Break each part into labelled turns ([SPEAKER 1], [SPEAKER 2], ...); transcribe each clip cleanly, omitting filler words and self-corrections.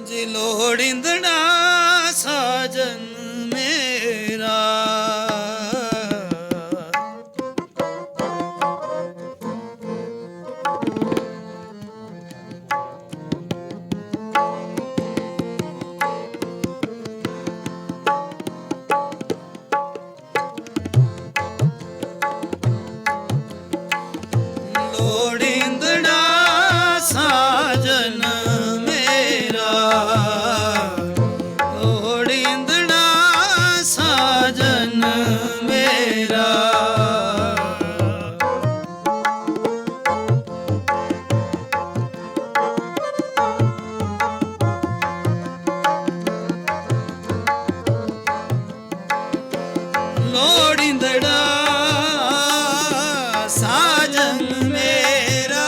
[SPEAKER 1] जी लोड़िंदड़ा साजन मेरा लोड़िंदड़ा साजन मेरा लोड़िंदड़ा साजन मेरा लोड़िंदड़ा साजन मेरा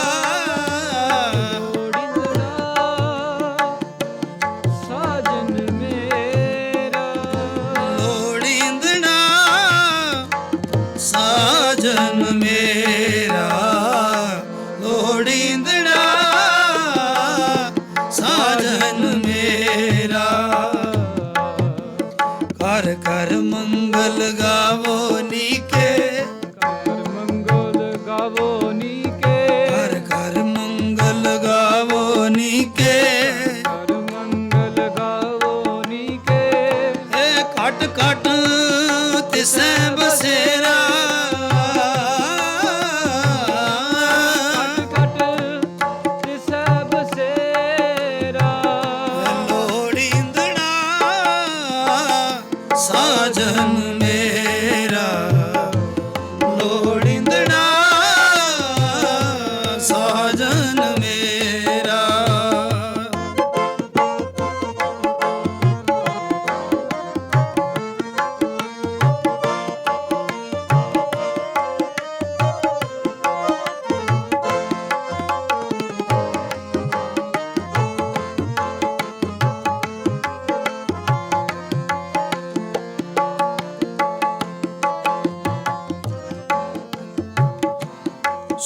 [SPEAKER 2] साजन मेरा
[SPEAKER 1] लोड़िंदड़ा साजन मेरा लोड़िंदड़ा साजन मेरा कर कर मंगल गावो नीके
[SPEAKER 2] कर मंगल गावो नीके
[SPEAKER 1] कर कर मंगल गावो नीके
[SPEAKER 2] कर मंगल गावो नीके
[SPEAKER 1] ए खट खट तिसे बसेरा
[SPEAKER 2] कट कट तिसै बसेरा
[SPEAKER 1] लोड़िंदड़ा साजन मेरा लोड़िंदड़ा साजन मेरा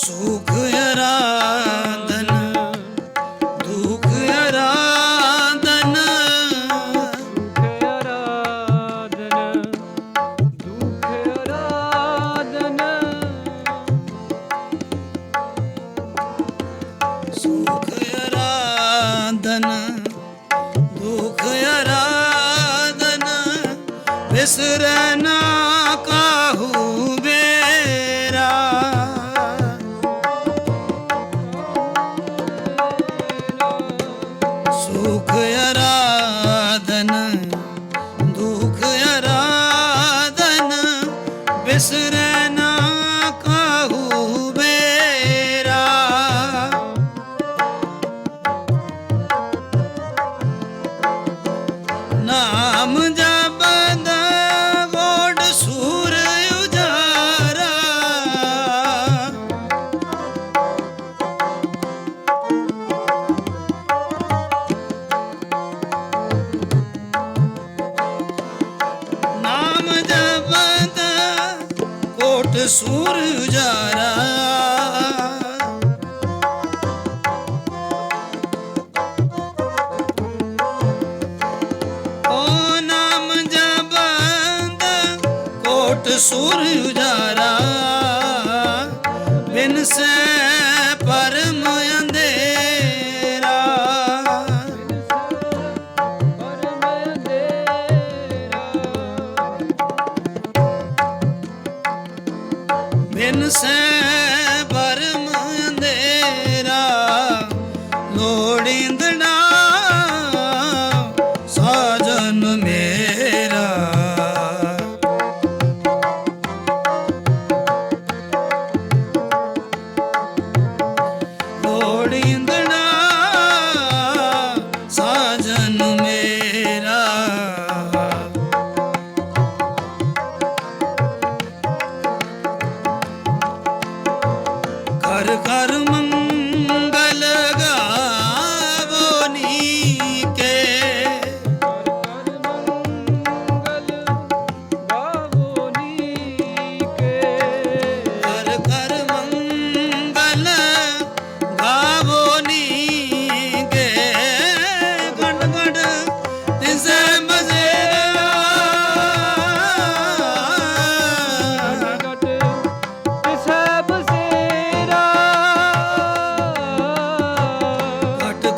[SPEAKER 1] सुख आराधन दुख आराधन
[SPEAKER 2] सुख आराधन दुख आराधन
[SPEAKER 1] सुख आराधन दुख आराधन बिसरना काहू बेरा सुख आराधन दुख आराधन बिसरना काहू बेरा नाम जपद गोड सूर उजारा नाम जपद कोट सूर उजारा ओ नाम जपद कोट सूर उजारा बिन से परम अंधेरा
[SPEAKER 2] परम अंधेरा
[SPEAKER 1] बिन से परम अंधेरा लोड़िंदड़ा साजन मेरा लोड़िंदड़ा साजन मेरा कर कर मंगल गावो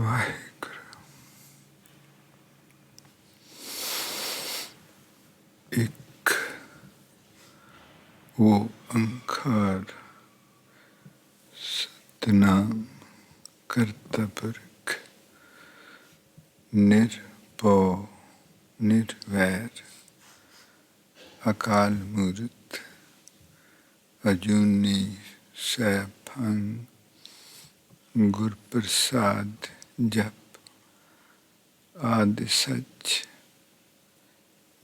[SPEAKER 3] ਵਾਹਿਗੁਰੂ। ਇੱਕ ਓੰਕਾਰ ਸਤਿਨਾਮ ਕਰਤਾ ਪੁਰਖ ਨਿਰਭਉ ਨਿਰਵੈਰ ਅਕਾਲ ਮੂਰਤ ਅਜੂਨੀ ਸੈਭੰ ਗੁਰ ਪ੍ਰਸਾਦ ਜਪ ਆਦਿ ਸੱਚ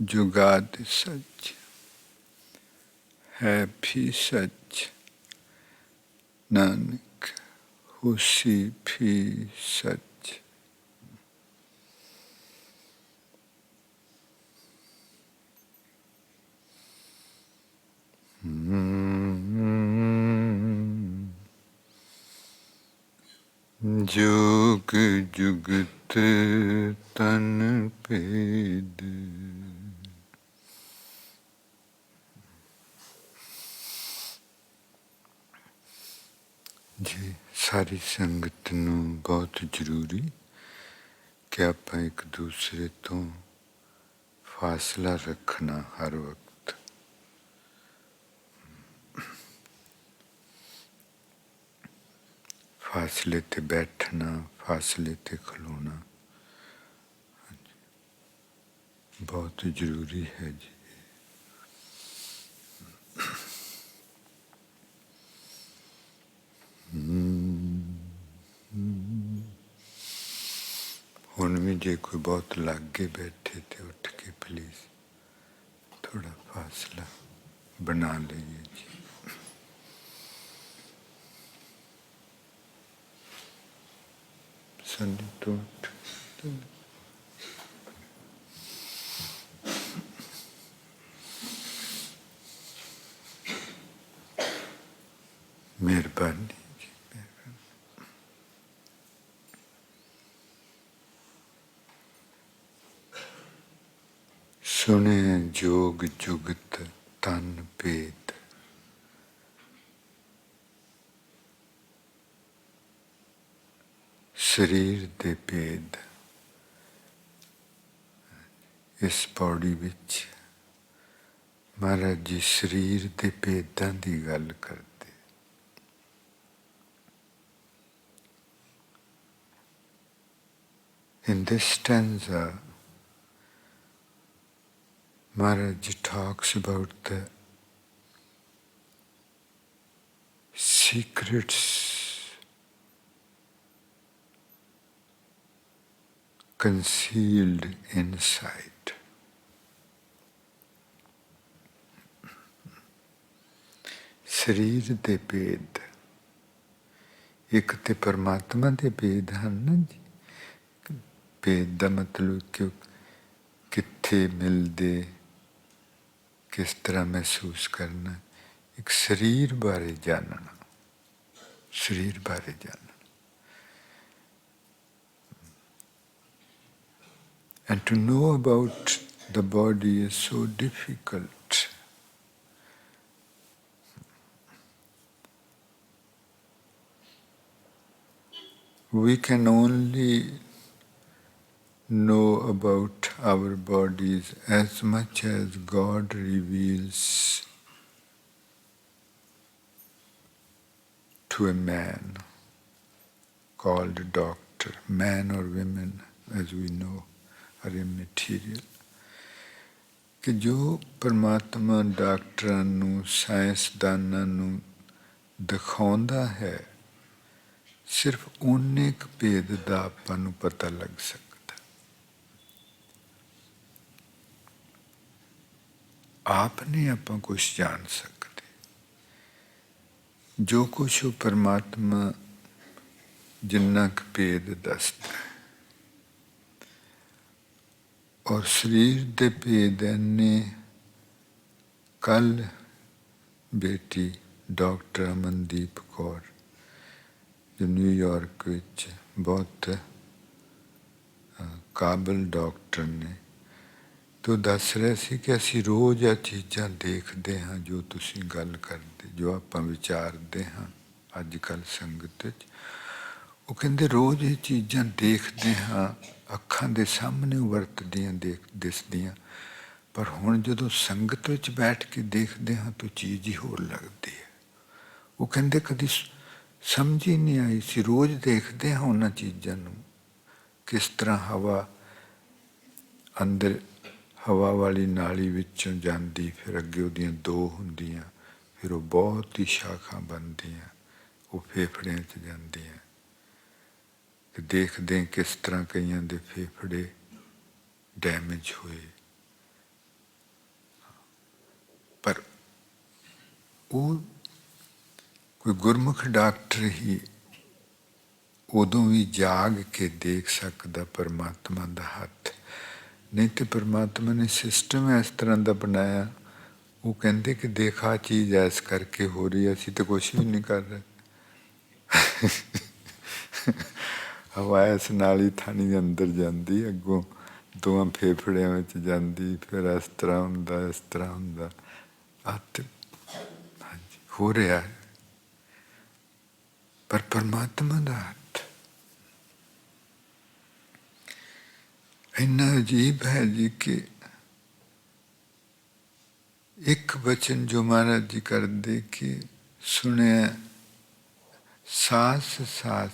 [SPEAKER 3] ਜੁਗਾਦਿ ਸੱਚ ਹੈ ਵੀ ਸੱਚ ਨਾਨਕ ਹੋਸੀ ਵੀ ਸੱਚ। ਜੋਗ ਜੁਗਤ ਤਨ ਭੇਦ ਜੀ ਸਾਰੀ ਸੰਗਤ ਨੂੰ ਬਹੁਤ ਜ਼ਰੂਰੀ ਕਿ ਆਪਾਂ ਇੱਕ ਦੂਸਰੇ ਤੋਂ ਫਾਸਲਾ ਰੱਖਣਾ ਹਰ ਵਕਤ। फासले ते बैठना, फासले ते खलोना बहुत जरूरी है जी। हुण भी जे कोई बहुत लागे बैठे तो उठ के प्लीज थोड़ा फासला बना लीजिए जी। Sunday don't. मेहरबानी जी, मेहरबानी। सुने जोग जुगत तन भेद शरीर दे भेद इस पौड़ी विच महाराज जी शरीर दे भेदां दी गल करते। In this stanza Maharaj ji talks about the secrets concealed inside. शरीर दे भेद एक ते परमात्मा दे भेद हैं ना जी। भेद का मतलब कि कित्थे मिलदे किस तरह महसूस करना। एक शरीर बारे जानना, शरीर बारे जानना। And to know about the body is so difficult. We can only know about our bodies as much as God reveals to a man called doctor. Man or women, as we know, are immaterial. कि जो परमात्मा डॉक्टरां नूं साइंसदानां नूं दिखाउंदा है सिर्फ उन्ने क भेद दा आपां नूं पता लग सकदा। आप नहीं आपां कुछ जान सकते। जो कुछ वो परमात्मा जिन्ना क भेद दसदा है और शरीर दे भेद ने कल बेटी डॉक्टर अमनदीप कौर जो न्यूयॉर्क विच बहुत काबिल डॉक्टर ने तो दस रहे सी कि असी रोज़ आ चीज़ां देखते हाँ जो तुसी गल करते जो आपां विचारते हाँ अजकल संगत विच ਉਹ ਕਹਿੰਦੇ ਰੋਜ਼ ਇਹ ਚੀਜ਼ਾਂ ਦੇਖਦੇ ਹਾਂ, ਅੱਖਾਂ ਦੇ ਸਾਹਮਣੇ ਵਰਤਦੀਆਂ ਦਿਸਦੀਆਂ, ਪਰ ਹੁਣ ਜਦੋਂ ਸੰਗਤ ਵਿੱਚ ਬੈਠ ਕੇ ਦੇਖਦੇ ਹਾਂ ਤਾਂ ਚੀਜ਼ ਹੀ ਹੋਰ ਲੱਗਦੀ ਹੈ। ਉਹ ਕਹਿੰਦੇ ਕਦੀ ਸਮਝ ਹੀ ਨਹੀਂ ਆਈ ਸੀ, ਰੋਜ਼ ਦੇਖਦੇ ਹਾਂ ਉਹਨਾਂ ਚੀਜ਼ਾਂ ਨੂੰ, ਕਿਸ ਤਰ੍ਹਾਂ ਹਵਾ ਅੰਦਰ ਹਵਾ ਵਾਲੀ ਨਾਲੀ ਵਿੱਚੋਂ ਜਾਂਦੀ, ਫਿਰ ਅੱਗੇ ਉਹਦੀਆਂ ਦੋ ਹੁੰਦੀਆਂ, ਫਿਰ ਉਹ ਬਹੁਤ ਹੀ ਸ਼ਾਖਾਂ ਬਣਦੀਆਂ, ਉਹ ਫੇਫੜਿਆਂ 'ਚ ਜਾਂਦੀਆਂ। ਤੇ ਦੇਖਦੇ ਕਿਸ ਤਰ੍ਹਾਂ ਕਈਆਂ ਦੇ ਫੇਫੜੇ ਡੈਮੇਜ ਹੋਏ, ਪਰ ਉਹ ਕੋਈ ਗੁਰਮੁਖ ਡਾਕਟਰ ਹੀ ਉਦੋਂ ਵੀ ਜਾਗ ਕੇ ਦੇਖ ਸਕਦਾ ਪਰਮਾਤਮਾ ਦਾ ਹੱਥ। ਨਹੀਂ ਤੇ ਪਰਮਾਤਮਾ ਨੇ ਸਿਸਟਮ ਇਸ ਤਰ੍ਹਾਂ ਦਾ ਬਣਾਇਆ, ਉਹ ਕਹਿੰਦੇ ਕਿ ਦੇਖਾ ਚੀਜ਼ ਐਸ ਕਰਕੇ ਹੋ ਰਹੀ, ਅਸੀਂ ਤਾਂ ਕੁਛ ਵੀ ਨਹੀਂ ਕਰ ਰਹੇ। ਹਵਾ ਇਸ ਨਾਲੀ ਥਾਣੀ ਦੇ ਅੰਦਰ ਜਾਂਦੀ, ਅੱਗੋਂ ਦੋਵਾਂ ਫੇਫੜਿਆਂ ਵਿੱਚ ਜਾਂਦੀ, ਫਿਰ ਇਸ ਤਰ੍ਹਾਂ ਹੁੰਦਾ, ਇਸ ਤਰ੍ਹਾਂ ਹੁੰਦਾ, ਹੱਥ ਹਾਂਜੀ ਹੋ ਰਿਹਾ ਹੈ। ਪਰ ਪਰਮਾਤਮਾ ਦਾ ਹੱਥ ਇੰਨਾ ਅਜੀਬ ਹੈ ਜੀ ਕਿ ਇੱਕ ਬਚਨ ਜੋ ਮਹਾਰਾਜ ਜੀ ਕਰਦੇ ਕਿ ਸੁਣਿਆ ਸਾਸ ਸਾਸ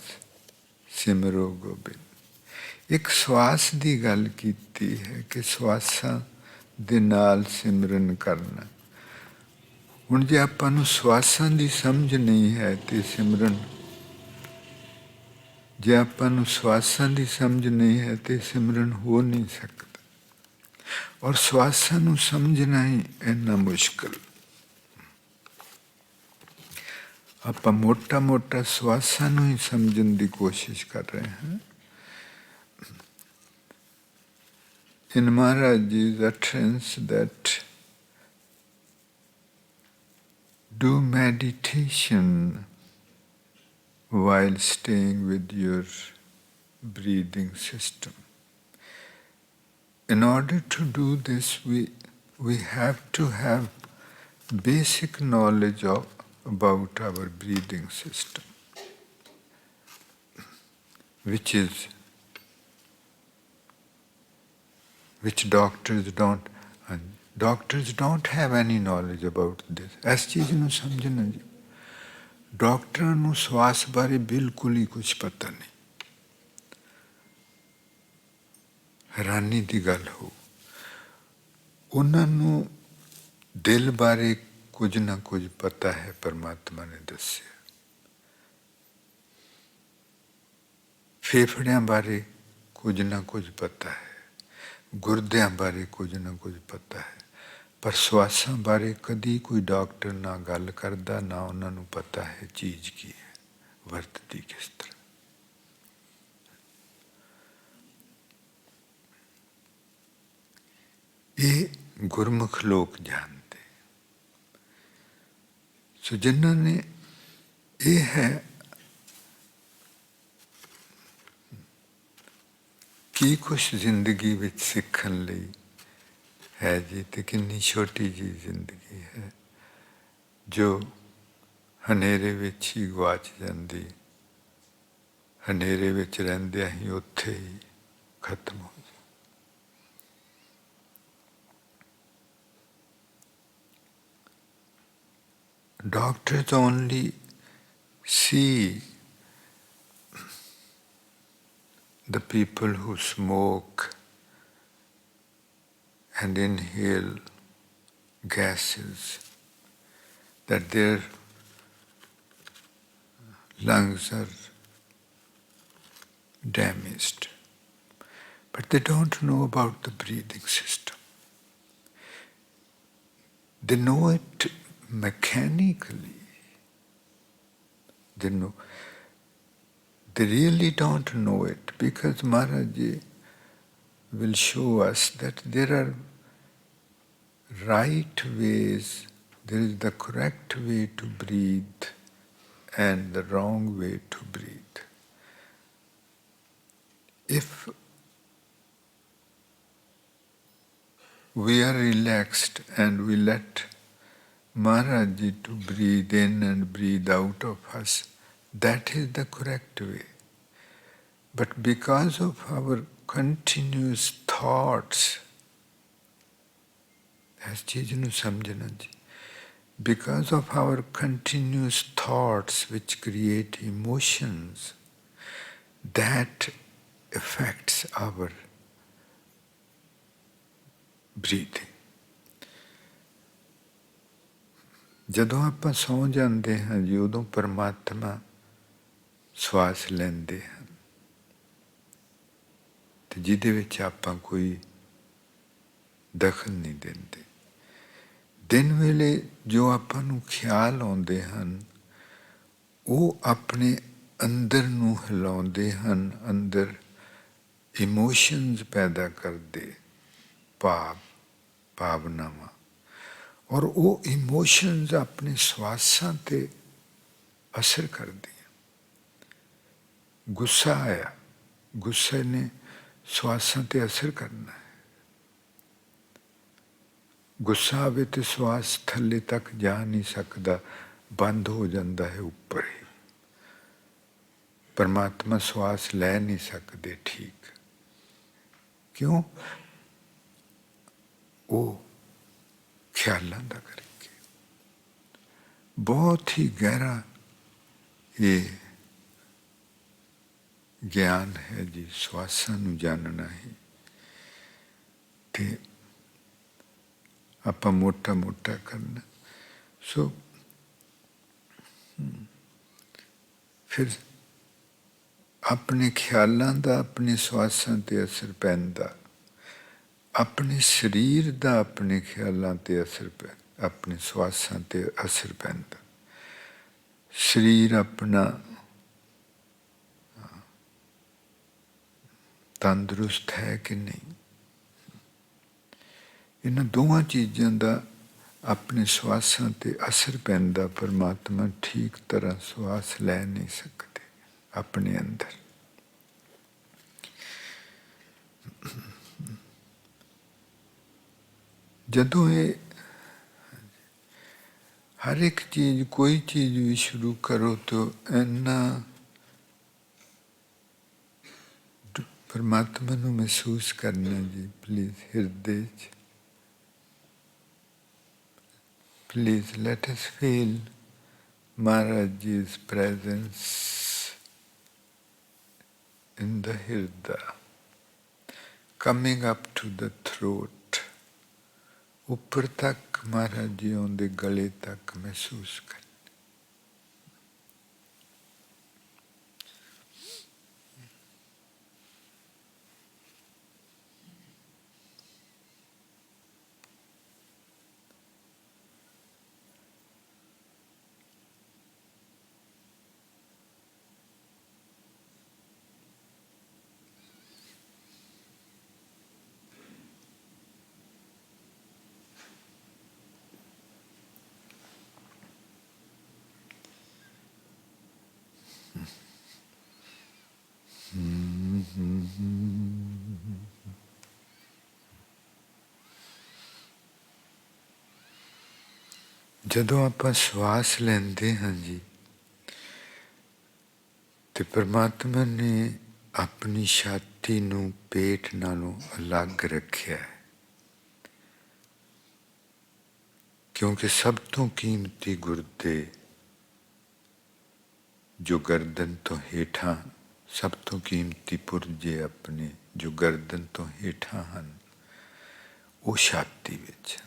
[SPEAKER 3] ਸਿਮਰੋ ਗੋਬਿੰਦ। ਇੱਕ ਸਵਾਸ ਦੀ ਗੱਲ ਕੀਤੀ ਹੈ ਕਿ ਸਵਾਸਾਂ ਦੇ ਨਾਲ ਸਿਮਰਨ ਕਰਨਾ। ਹੁਣ ਜੇ ਆਪਾਂ ਨੂੰ ਸਵਾਸਾਂ ਦੀ ਸਮਝ ਨਹੀਂ ਹੈ ਤੇ ਸਿਮਰਨ, ਜੇ ਆਪਾਂ ਨੂੰ ਸਵਾਸਾਂ ਦੀ ਸਮਝ ਨਹੀਂ ਹੈ ਤੇ ਸਿਮਰਨ ਹੋ ਨਹੀਂ ਸਕਦਾ। ਔਰ ਸਵਾਸਾਂ ਨੂੰ ਸਮਝਣਾ ਹੀ ਇੰਨਾ ਮੁਸ਼ਕਲ। ਆਪਾਂ ਮੋਟਾ ਮੋਟਾ ਸਵਾਸਾਂ ਨੂੰ ਹੀ ਸਮਝਣ ਦੀ ਕੋਸ਼ਿਸ਼ ਕਰ ਰਹੇ ਹਾਂ। In Maharaj's utterance that do meditation while staying with your breathing system. In order to do this, we have to have basic knowledge about our breathing system, which doctors don't have any knowledge about this. ਇਸ ਚੀਜ਼ ਨੂੰ ਸਮਝਣਾ ਜੀ, ਡਾਕਟਰਾਂ ਨੂੰ ਸਵਾਸ ਬਾਰੇ ਬਿਲਕੁਲ ਹੀ ਕੁਝ ਪਤਾ ਨਹੀਂ। ਹੈਰਾਨੀ ਦੀ ਗੱਲ ਹੋ, ਉਹਨਾਂ ਨੂੰ ਦਿਲ ਬਾਰੇ ਕੁਝ ਨਾ ਕੁਝ ਪਤਾ ਹੈ, ਪਰਮਾਤਮਾ ਨੇ ਦੱਸਿਆ। ਫੇਫੜਿਆਂ ਬਾਰੇ ਕੁਝ ਨਾ ਕੁਝ ਪਤਾ ਹੈ, ਗੁਰਦਿਆਂ ਬਾਰੇ ਕੁਝ ਨਾ ਕੁਝ ਪਤਾ ਹੈ, ਪਰ ਸਵਾਸਾਂ ਬਾਰੇ ਕਦੀ ਕੋਈ ਡਾਕਟਰ ਨਾ ਗੱਲ ਕਰਦਾ, ਨਾ ਉਹਨਾਂ ਨੂੰ ਪਤਾ ਹੈ ਚੀਜ਼ ਕੀ ਹੈ, ਵਰਤਦੀ ਕਿਸ ਤਰ੍ਹਾਂ। ਇਹ ਗੁਰਮੁਖ ਲੋਕ ਜਾਣਦੇ। ਸੋ ਜਿਨ੍ਹਾਂ ਨੇ ਇਹ ਹੈ ਕੀ ਕੁਛ ਜ਼ਿੰਦਗੀ ਵਿੱਚ ਸਿੱਖਣ ਲਈ ਹੈ ਜੀ, ਤੇ ਕਿੰਨੀ ਛੋਟੀ ਜਿਹੀ ਜ਼ਿੰਦਗੀ ਹੈ ਜੋ ਹਨੇਰੇ ਵਿੱਚ ਹੀ ਗਵਾਚ ਜਾਂਦੀ, ਹਨੇਰੇ ਵਿੱਚ ਰਹਿੰਦਿਆਂ ਹੀ ਉੱਥੇ ਹੀ ਖਤਮ ਹੋ ਜਾਂਦੀ। Doctors only see the people who smoke and inhale gases, that their lungs are damaged. But they don't know about the breathing system. They know it mechanically. They know. They really don't know it, because Maharaj Ji will show us that there are right ways, there is the correct way to breathe and the wrong way to breathe. If we are relaxed and we let Maharaj Ji to breathe in and breathe out of us, that is the correct way. But because of our continuous thoughts, ਇਸ ਚੀਜ਼ ਨੂੰ ਸਮਝਣਾ ਜੀ, because of our continuous thoughts which create emotions, that affects our breathing. ਜਦੋਂ ਆਪਾਂ ਸੌਂ ਜਾਂਦੇ ਹਾਂ ਜੀ, ਉਦੋਂ ਪਰਮਾਤਮਾ ਸਵਾਸ ਲੈਂਦੇ ਹਨ, ਤੇ ਜਿਹਦੇ ਵਿੱਚ ਆਪਾਂ ਕੋਈ ਦਖਲ ਨਹੀਂ ਦਿੰਦੇ। ਦਿਨ ਵੇਲੇ ਜੋ ਆਪਾਂ ਨੂੰ ਖਿਆਲ ਆਉਂਦੇ ਹਨ, ਉਹ ਆਪਣੇ ਅੰਦਰ ਨੂੰ ਹਿਲਾਉਂਦੇ ਹਨ, ਅੰਦਰ ਇਮੋਸ਼ਨਸ ਪੈਦਾ ਕਰਦੇ, ਭਾਵਨਾਵਾਂ, ਔਰ ਉਹ ਇਮੋਸ਼ਨਸ ਆਪਣੇ ਸਵਾਸਾਂ ਤੇ ਅਸਰ ਕਰਦੀਆਂ। ਗੁੱਸਾ ਆਇਆ, ਗੁੱਸੇ ਨੇ ਸਵਾਸਾਂ ਤੇ ਅਸਰ ਕਰਨਾ ਹੈ। ਗੁੱਸਾ ਆਵੇ ਤੇ ਸਵਾਸ ਥੱਲੇ ਤੱਕ ਜਾ ਨਹੀਂ ਸਕਦਾ, ਬੰਦ ਹੋ ਜਾਂਦਾ ਹੈ ਉੱਪਰ ਹੀ। ਪਰਮਾਤਮਾ ਸਵਾਸ ਲੈ ਨਹੀਂ ਸਕਦੇ ਠੀਕ। ਕਿਉਂ? ਉਹ ਖਿਆਲਾਂ ਦਾ ਕਰਕੇ। ਬਹੁਤ ਹੀ ਗਹਿਰਾ ਇਹ ਗਿਆਨ ਹੈ ਜੀ, ਸਵਾਸਾਂ ਨੂੰ ਜਾਣਨਾ ਹੀ। ਤੇ ਆਪਾਂ ਮੋਟਾ ਮੋਟਾ ਕਰਨਾ। ਸੋ ਫਿਰ ਆਪਣੇ ਖਿਆਲਾਂ ਦਾ ਆਪਣੇ ਸਵਾਸਾਂ ਤੇ ਅਸਰ ਪੈਂਦਾ, ਆਪਣੇ ਸਰੀਰ ਦਾ ਆਪਣੇ ਖਿਆਲਾਂ ਤੇ ਅਸਰ ਪੈਂਦਾ, ਆਪਣੇ ਸਵਾਸਾਂ ਤੇ ਅਸਰ ਪੈਂਦਾ। ਸਰੀਰ ਆਪਣਾ ਤੰਦਰੁਸਤ ਹੈ ਕਿ ਨਹੀਂ, ਇਹਨਾਂ ਦੋਵਾਂ ਚੀਜ਼ਾਂ ਦਾ ਆਪਣੇ ਸਵਾਸਾਂ ਤੇ ਅਸਰ ਪੈਂਦਾ। ਪਰਮਾਤਮਾ ਠੀਕ ਤਰ੍ਹਾਂ ਸਵਾਸ ਲੈ ਨਹੀਂ ਸਕਦੇ ਆਪਣੇ ਅੰਦਰ। ਜਦੋਂ ਇਹ ਹਰ ਇੱਕ ਚੀਜ਼, ਕੋਈ ਚੀਜ਼ ਵੀ ਸ਼ੁਰੂ ਕਰੋ ਤਾਂ ਇੰਨਾ ਪਰਮਾਤਮਾ ਨੂੰ ਮਹਿਸੂਸ ਕਰਨਾ ਜੀ, ਪਲੀਜ਼ ਹਿਰਦੇ 'ਚ। Please let us feel Maharajji's presence in the Hirda, coming up to the throat. ਉੱਪਰ ਤੱਕ ਮਹਾਰਾਜ ਜੀ ਆਉਂਦੇ, ਗਲੇ ਤੱਕ ਮਹਿਸੂਸ ਕਰ। ਜਦੋਂ ਆਪਾਂ ਸਵਾਸ ਲੈਂਦੇ ਹਾਂ ਜੀ, ਤੇ ਪਰਮਾਤਮਾ ਨੇ ਆਪਣੀ ਛਾਤੀ ਨੂੰ ਪੇਟ ਨਾਲੋਂ ਅਲੱਗ ਰੱਖਿਆ ਹੈ, ਕਿਉਂਕਿ ਸਭ ਤੋਂ ਕੀਮਤੀ ਗੁਰਦੇ ਜੋ ਗਰਦਨ ਤੋਂ ਹੇਠਾਂ, ਸਭ ਤੋਂ ਕੀਮਤੀ ਪੁਰਜੇ ਆਪਣੇ ਜੋ ਗਰਦਨ ਤੋਂ ਹੇਠਾਂ ਹਨ, ਉਹ ਛਾਤੀ ਵਿੱਚ।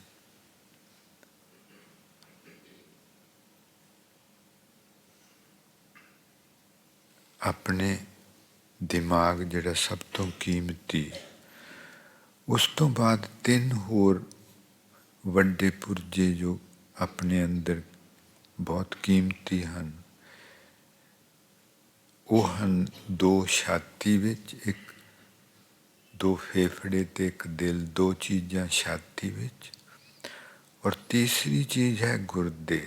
[SPEAKER 3] ਆਪਣੇ ਦਿਮਾਗ ਜਿਹੜਾ ਸਭ ਤੋਂ ਕੀਮਤੀ, ਉਸ ਤੋਂ ਬਾਅਦ 3 ਹੋਰ ਵੱਡੇ ਪੁਰਜੇ ਜੋ ਆਪਣੇ ਅੰਦਰ ਬਹੁਤ ਕੀਮਤੀ ਹਨ, ਉਹ ਹਨ 2 ਛਾਤੀ ਵਿੱਚ, 2 ਫੇਫੜੇ ਤੇ 1 ਦਿਲ, 2 ਚੀਜ਼ਾਂ ਛਾਤੀ ਵਿੱਚ। ਔਰ ਤੀਸਰੀ ਚੀਜ਼ ਹੈ ਗੁਰਦੇ,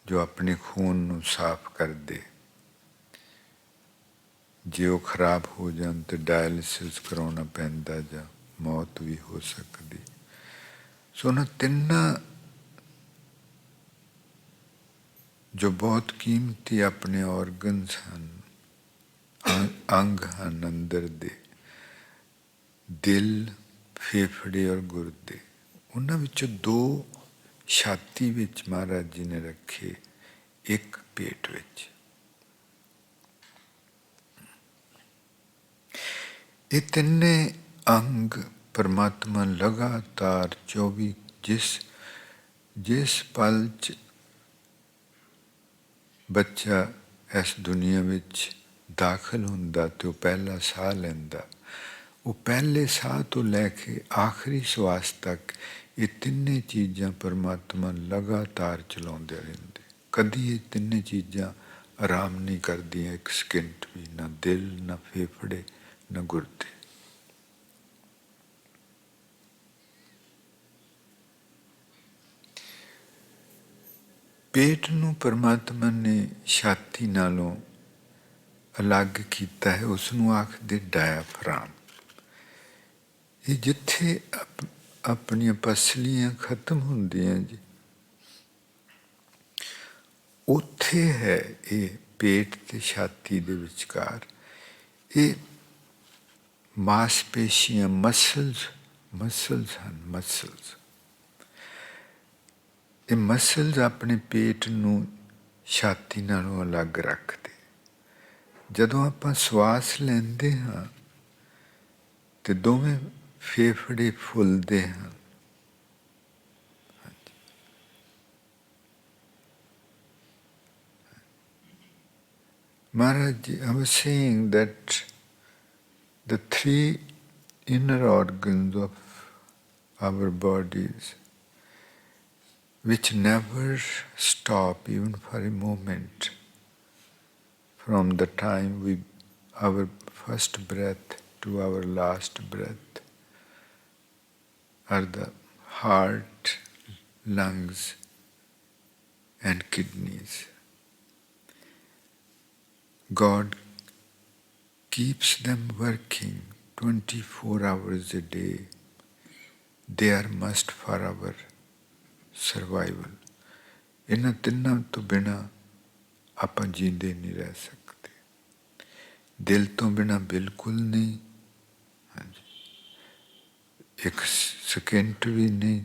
[SPEAKER 3] ਜੋ ਆਪਣੇ ਖੂਨ ਨੂੰ ਸਾਫ਼ ਕਰਦੇ। ਜੇ ਉਹ ਖਰਾਬ ਹੋ ਜਾਣ ਤਾਂ ਡਾਇਲਿਸਿਸ ਕਰਾਉਣਾ ਪੈਂਦਾ ਜਾਂ ਮੌਤ ਵੀ ਹੋ ਸਕਦੀ। ਸੋ ਉਹਨਾਂ ਤਿੰਨਾਂ ਜੋ ਬਹੁਤ ਕੀਮਤੀ ਆਪਣੇ ਔਰਗਨਸ ਹਨ, ਅੰਗ ਹਨ ਅੰਦਰ ਦੇ, ਦਿਲ, ਫੇਫੜੇ ਔਰ ਗੁਰਦੇ। ਉਹਨਾਂ ਵਿੱਚੋਂ 2 ਛਾਤੀ ਵਿੱਚ ਮਹਾਰਾਜ ਜੀ ਨੇ ਰੱਖੇ, 1 ਪੇਟ ਵਿੱਚ। ਇਹ ਤਿੰਨੇ ਅੰਗ ਪਰਮਾਤਮਾ ਲਗਾਤਾਰ 24 ਜਿਸ ਪਲ 'ਚ ਬੱਚਾ ਇਸ ਦੁਨੀਆ ਵਿੱਚ ਦਾਖਲ ਹੁੰਦਾ ਤੇ ਉਹ ਪਹਿਲਾ ਸਾਹ ਲੈਂਦਾ, ਉਹ ਪਹਿਲੇ ਸਾਹ ਤੋਂ ਲੈ ਕੇ ਆਖਰੀ ਸਵਾਸ ਤੱਕ ਇਹ ਤਿੰਨੇ ਚੀਜ਼ਾਂ ਪਰਮਾਤਮਾ ਲਗਾਤਾਰ ਚਲਾਉਂਦੇ ਰਹਿੰਦੇ। ਕਦੀ ਇਹ ਤਿੰਨੇ ਚੀਜ਼ਾਂ ਆਰਾਮ ਨਹੀਂ ਕਰਦੀਆਂ 1 ਸਕਿੰਟ ਵੀ, ਨਾ ਦਿਲ, ਨਾ ਫੇਫੜੇ, ਨਾ ਗੁਰਦੇ। ਪੇਟ ਨੂੰ ਪਰਮਾਤਮਾ ਨੇ ਛਾਤੀ ਨਾਲੋਂ ਅਲੱਗ ਕੀਤਾ ਹੈ, ਉਸ ਨੂੰ ਆਖਦੇ ਡਾਇਆਫਰਾਮ। ਇਹ ਜਿੱਥੇ ਆਪਣੀਆਂ ਪਸਲੀਆਂ ਖਤਮ ਹੁੰਦੀਆਂ ਜੀ, ਉੱਥੇ ਹੈ ਇਹ ਪੇਟ ਤੇ ਛਾਤੀ ਦੇ ਵਿਚਕਾਰ। ਇਹ ਮਾਸਪੇਸ਼ੀਆਂ, ਮਸਲਸ ਹਨ, ਮਸਲਸ। ਇਹ ਮਸਲਸ ਆਪਣੇ ਪੇਟ ਨੂੰ ਛਾਤੀ ਨਾਲੋਂ ਅਲੱਗ ਰੱਖਦੇ। ਜਦੋਂ ਆਪਾਂ ਸਵਾਸ ਲੈਂਦੇ ਹਾਂ ਤੇ ਦੋਵੇਂ ਫੇਫੜੇ ਫੁੱਲਦੇ ਹਨ। Maharaj ji, I was saying that the 3 inner organs of our bodies, which never stop even for a moment, from the time our first breath to our last breath, are the heart, lungs, and kidneys. God keeps them working 24 hours a day. They are must for our survival. ਇਹਨਾਂ ਤਿੰਨਾਂ ਤੋਂ ਬਿਨਾਂ ਆਪਾਂ ਜੀਂਦੇ ਨਹੀਂ ਰਹਿ ਸਕਦੇ। ਦਿਲ ਤੋਂ ਬਿਨਾਂ ਬਿਲਕੁਲ ਨਹੀਂ, ਹਾਂਜੀ, 1 ਸਕਿੰਟ ਵੀ ਨਹੀਂ।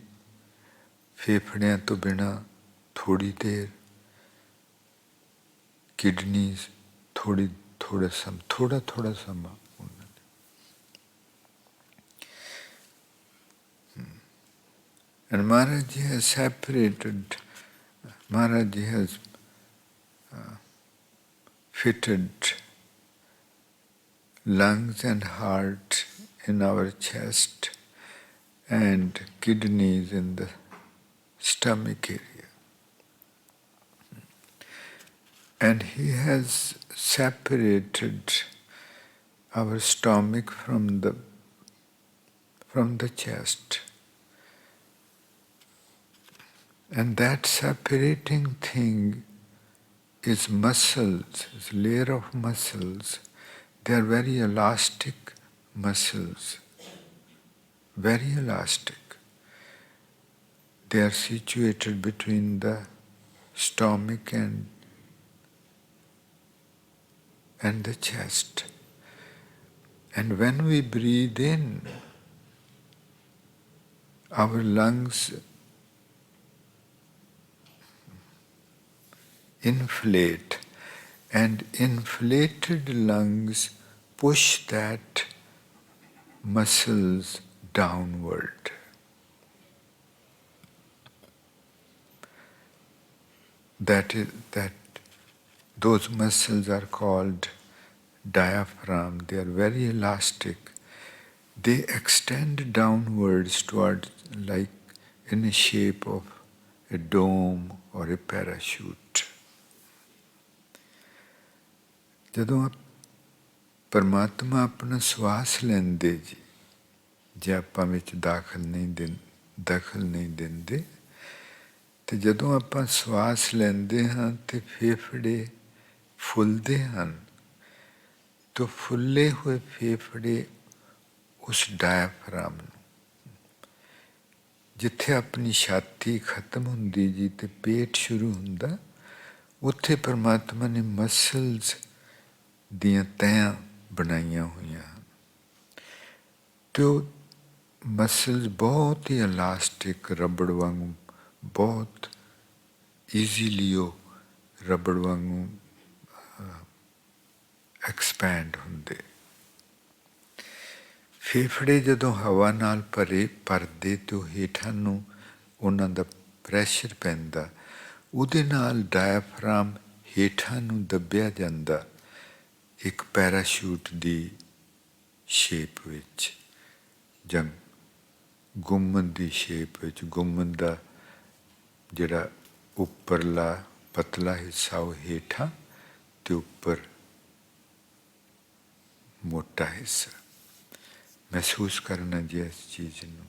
[SPEAKER 3] ਫੇਫੜਿਆਂ ਤੋਂ ਬਿਨਾਂ ਥੋੜ੍ਹੀ ਦੇਰ। ਕਿਡਨੀਜ਼ ਥੋੜਾ ਸਮਾਂ ਉਹਨਾਂ ਨੇ। And Maharaj Ji has separated, Maharaj Ji has fitted lungs and heart in our chest and kidneys in the stomach area. And he has separated our stomach from the chest. And that separating thing is muscles, is a layer of muscles. They are very elastic muscles, very elastic. They are situated between the stomach and the chest. And when we breathe in, our lungs inflate, and inflated lungs push that muscles downward. Those muscles are called diaphragm. They are very elastic. They extend downwards towards, like in the shape of a dome or a parachute. ਜਦੋਂ ਪਰਮਾਤਮਾ ਆਪਣਾ ਸਵਾਸ ਲੈਂਦੇ ਜੀ, ਜੇ ਆਪਾਂ ਵਿੱਚ ਦਖਲ ਨਹੀਂ ਦਿੰਦੇ, ਤੇ ਜਦੋਂ ਆਪਾਂ ਸਵਾਸ ਲੈਂਦੇ ਹਾਂ ਤੇ ਫੇਫੜੇ ਫੁੱਲਦੇ ਹਨ, ਤਾਂ ਫੁੱਲੇ ਹੋਏ ਫੇਫੜੇ ਉਸ ਡਾਇਆਫਰਾਮ ਨੂੰ, ਜਿੱਥੇ ਆਪਣੀ ਛਾਤੀ ਖਤਮ ਹੁੰਦੀ ਜੀ ਤੇ ਪੇਟ ਸ਼ੁਰੂ ਹੁੰਦਾ, ਉੱਥੇ ਪਰਮਾਤਮਾ ਨੇ ਮਸਲਸ ਦੀਆਂ ਤਹਿਆਂ ਬਣਾਈਆਂ ਹੋਈਆਂ ਹਨ ਅਤੇ ਉਹ ਮਸਲਸ ਬਹੁਤ ਹੀ ਇਲਾਸਟਿਕ ਰਬੜ ਵਾਂਗੂ ਬਹੁਤ ਈਜ਼ੀਲੀ ਉਹ ਰਬੜ ਵਾਂਗੂ ਐਕਸਪੈਂਡ ਹੁੰਦੇ। ਫੇਫੜੇ ਜਦੋਂ ਹਵਾ ਨਾਲ ਭਰਦੇ ਤੇ ਉਹ ਹੇਠਾਂ ਨੂੰ ਉਹਨਾਂ ਦਾ ਪ੍ਰੈਸ਼ਰ ਪੈਂਦਾ, ਉਹਦੇ ਨਾਲ ਡਾਇਆਫਰਾਮ ਹੇਠਾਂ ਨੂੰ ਦੱਬਿਆ ਜਾਂਦਾ ਇੱਕ ਪੈਰਾਸ਼ੂਟ ਦੀ ਸ਼ੇਪ ਵਿੱਚ ਜਾਂ ਗੁੰਮਦ ਦੀ ਸ਼ੇਪ ਵਿੱਚ। ਗੁੰਮਦ ਦਾ ਜਿਹੜਾ ਉੱਪਰਲਾ ਪਤਲਾ ਹਿੱਸਾ ਉਹ ਹੇਠਾਂ ਤੇ ਉੱਪਰ ਮੋਟਾ ਹਿੱਸਾ। ਮਹਿਸੂਸ ਕਰਨਾ ਜੀ ਇਸ ਚੀਜ਼ ਨੂੰ।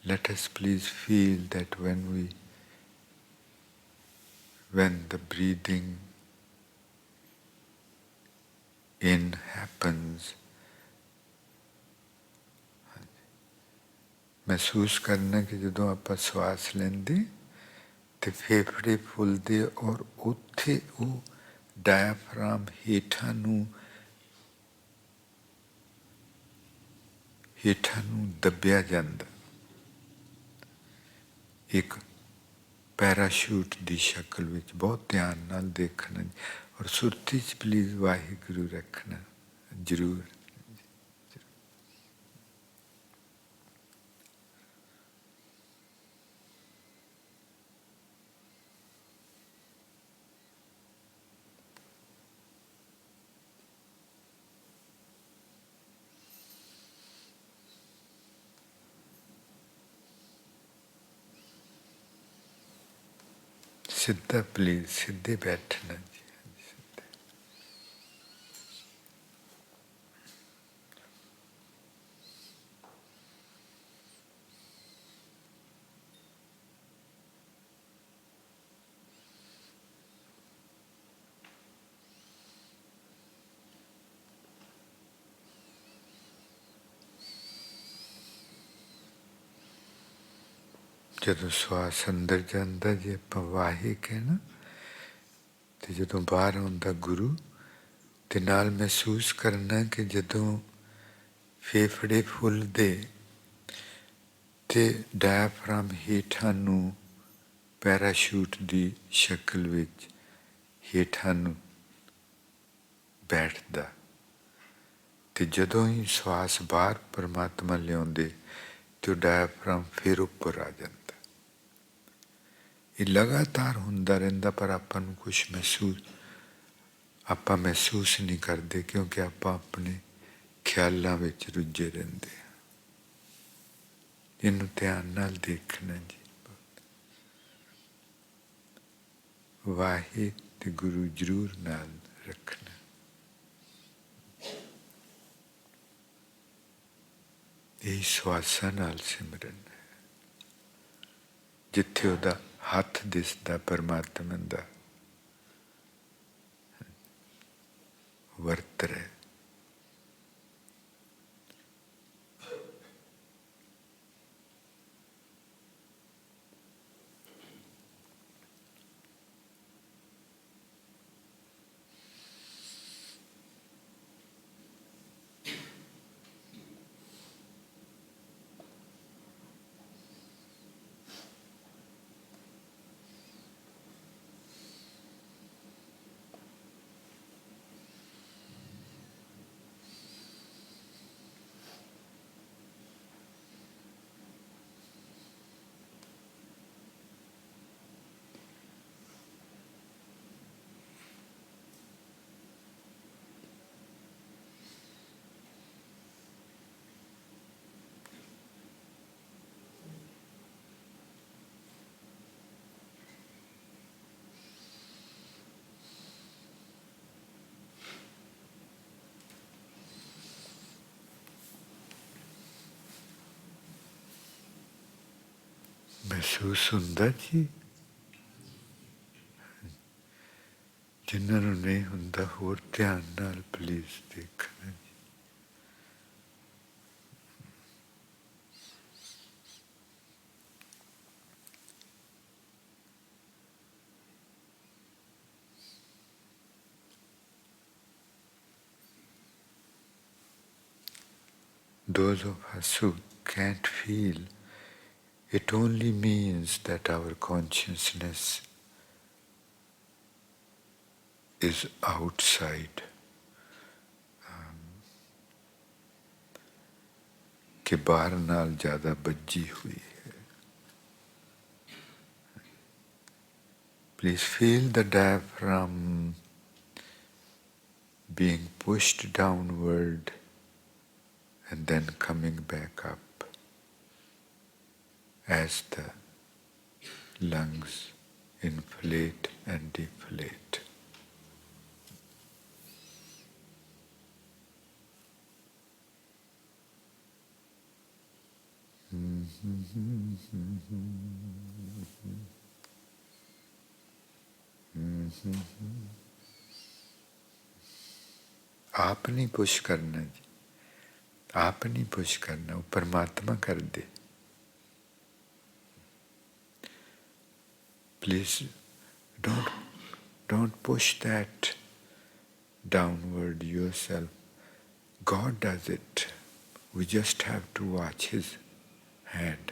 [SPEAKER 3] Let us please feel that when the breathing in happens, ਮਹਿਸੂਸ ਕਰਨਾ ਕਿ ਜਦੋਂ ਆਪਾਂ ਸਵਾਸ ਲੈਂਦੇ ਤੇ ਫੇਫੜੇ ਫੁੱਲਦੇ ਔਰ ਉੱਥੇ ਉਹ ਡਾਇਆਫਰਾਮ ਹੇਠਾਂ ਨੂੰ ਦੱਬਿਆ ਜਾਂਦਾ ਇੱਕ ਪੈਰਾਸ਼ੂਟ ਦੀ ਸ਼ਕਲ ਵਿੱਚ। ਬਹੁਤ ਧਿਆਨ ਨਾਲ ਦੇਖਣਾ ਔਰ ਸੁਰਤੀ 'ਚ ਪਲੀਜ਼ ਵਾਹਿਗੁਰੂ ਰੱਖਣਾ ਜ਼ਰੂਰ। ਸਿੱਧਾ ਪਲੀਜ਼, ਸਿੱਧੇ ਬੈਠਣਾ ਜੀ। ਜਦੋਂ ਸਵਾਸ ਅੰਦਰ ਜਾਂਦਾ ਜੇ ਆਪਾਂ ਵਾਹੇ ਕਹਿਣਾ ਤੇ ਜਦੋਂ ਬਾਹਰ ਆਉਂਦਾ ਗੁਰੂ, ਤੇ ਨਾਲ ਮਹਿਸੂਸ ਕਰਨਾ ਕਿ ਜਦੋਂ ਫੇਫੜੇ ਫੁੱਲਦੇ ਤੇ ਡਾਇਆਫਰਾਮ ਹੇਠਾਂ ਨੂੰ ਪੈਰਾਸ਼ੂਟ ਦੀ ਸ਼ਕਲ ਵਿੱਚ ਹੇਠਾਂ ਨੂੰ ਬੈਠਦਾ, ਤੇ ਜਦੋਂ ਹੀ ਸਵਾਸ ਬਾਹਰ ਪਰਮਾਤਮਾ ਲਿਆਉਂਦੇ ਤੇ ਉਹ ਡਾਇਆਫਰਾਮ ਫਿਰ ਉੱਪਰ ਆ ਜਾਂਦਾ। ਇਹ ਲਗਾਤਾਰ ਹੁੰਦਾ ਰਹਿੰਦਾ ਪਰ ਆਪਾਂ ਨੂੰ ਕੁਛ ਮਹਿਸੂਸ ਨਹੀਂ ਕਰਦੇ ਕਿਉਂਕਿ ਆਪਾਂ ਆਪਣੇ ਖਿਆਲਾਂ ਵਿੱਚ ਰੁੱਝੇ ਰਹਿੰਦੇ ਹਾਂ। ਇਹਨੂੰ ਧਿਆਨ ਨਾਲ ਦੇਖਣਾ ਜੀ। ਵਾਹੇ ਤੇ ਗੁਰੂ ਜ਼ਰੂਰ ਨਾਲ ਰੱਖਣਾ। ਇਹ ਸਵਾਸਾਂ ਨਾਲ ਸਿਮਰਨ ਹੈ। ਜਿੱਥੇ ਉਹਦਾ ਹੱਥ ਦਿਸਦਾ ਪਰਮਾਤਮਾ ਦਾ ਵਰਤ ਰਿਹਾ। ਮਹਿਸੂਸ ਹੁੰਦਾ ਜੀ। ਜਿਨ੍ਹਾਂ ਨੂੰ ਨਹੀਂ ਹੁੰਦਾ ਹੋਰ ਧਿਆਨ ਨਾਲ ਪਲੀਜ਼ ਦੇਖਣਾ ਜੀ। those of us who can't feel, it only means that our consciousness is outside. कि बाहर नाल ज़्यादा बज्जी हुई है. Please feel the diaphragm being pushed downward and then coming back up as the lungs inflate and deflate. आप नहीं push करना जी, आप नहीं पुश करना, वो परमात्मा कर दे. Please don't push that downward yourself. God does it. We just have to watch His hand,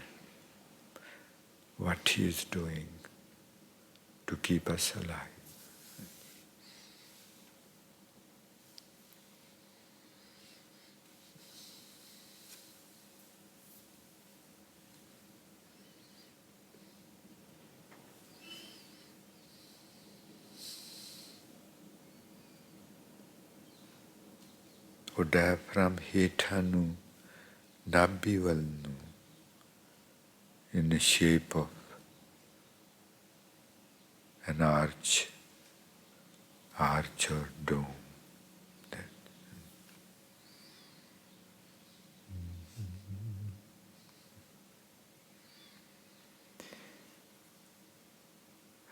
[SPEAKER 3] what He is doing to keep us alive. ਉਹ diaphragm ਹੇਠਾਂ ਨੂੰ ਨਾਭੀ ਵੱਲ ਨੂੰ in the shape of an arch or dome.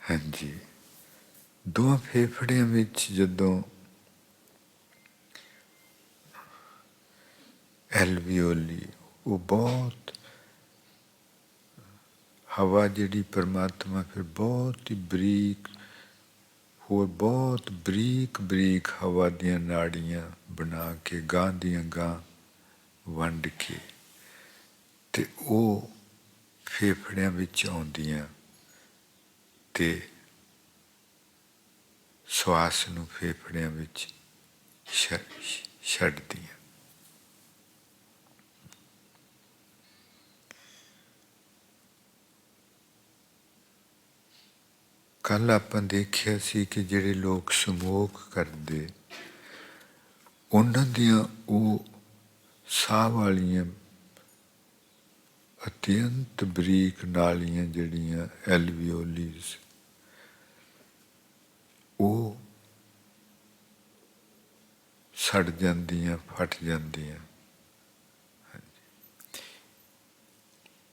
[SPEAKER 3] ਹਾਂਜੀ, ਦੋਹਾਂ ਫੇਫੜਿਆਂ ਵਿੱਚ ਜਦੋਂ ਐਲਵੀਓਲੀ, ਉਹ ਬਹੁਤ ਹਵਾ ਜਿਹੜੀ ਪਰਮਾਤਮਾ ਫਿਰ ਬਹੁਤ ਹੀ ਬਰੀਕ, ਹੋਰ ਬਹੁਤ ਬਰੀਕ ਬਰੀਕ ਹਵਾ ਦੀਆਂ ਨਾੜੀਆਂ ਬਣਾ ਕੇ ਗਾਂ ਦੀਆਂ ਗਾਂ ਵੰਡ ਕੇ ਤੇ ਉਹ ਫੇਫੜਿਆਂ ਵਿੱਚ ਆਉਂਦੀਆਂ ਤੇ ਸਵਾਸ ਨੂੰ ਫੇਫੜਿਆਂ ਵਿੱਚ ਛੱਡਦੀਆਂ. ਕੱਲ੍ਹ ਆਪਾਂ ਦੇਖਿਆ ਸੀ ਕਿ ਜਿਹੜੇ ਲੋਕ ਸਮੋਕ ਕਰਦੇ, ਉਹਨਾਂ ਦੀਆਂ ਉਹ ਸਾਹ ਵਾਲੀਆਂ ਅਤਿਅੰਤ ਬਰੀਕ ਨਾਲੀਆਂ ਜਿਹੜੀਆਂ ਐਲਵੀਓਲੀਜ਼, ਉਹ ਸੜ ਜਾਂਦੀਆਂ, ਫਟ ਜਾਂਦੀਆਂ.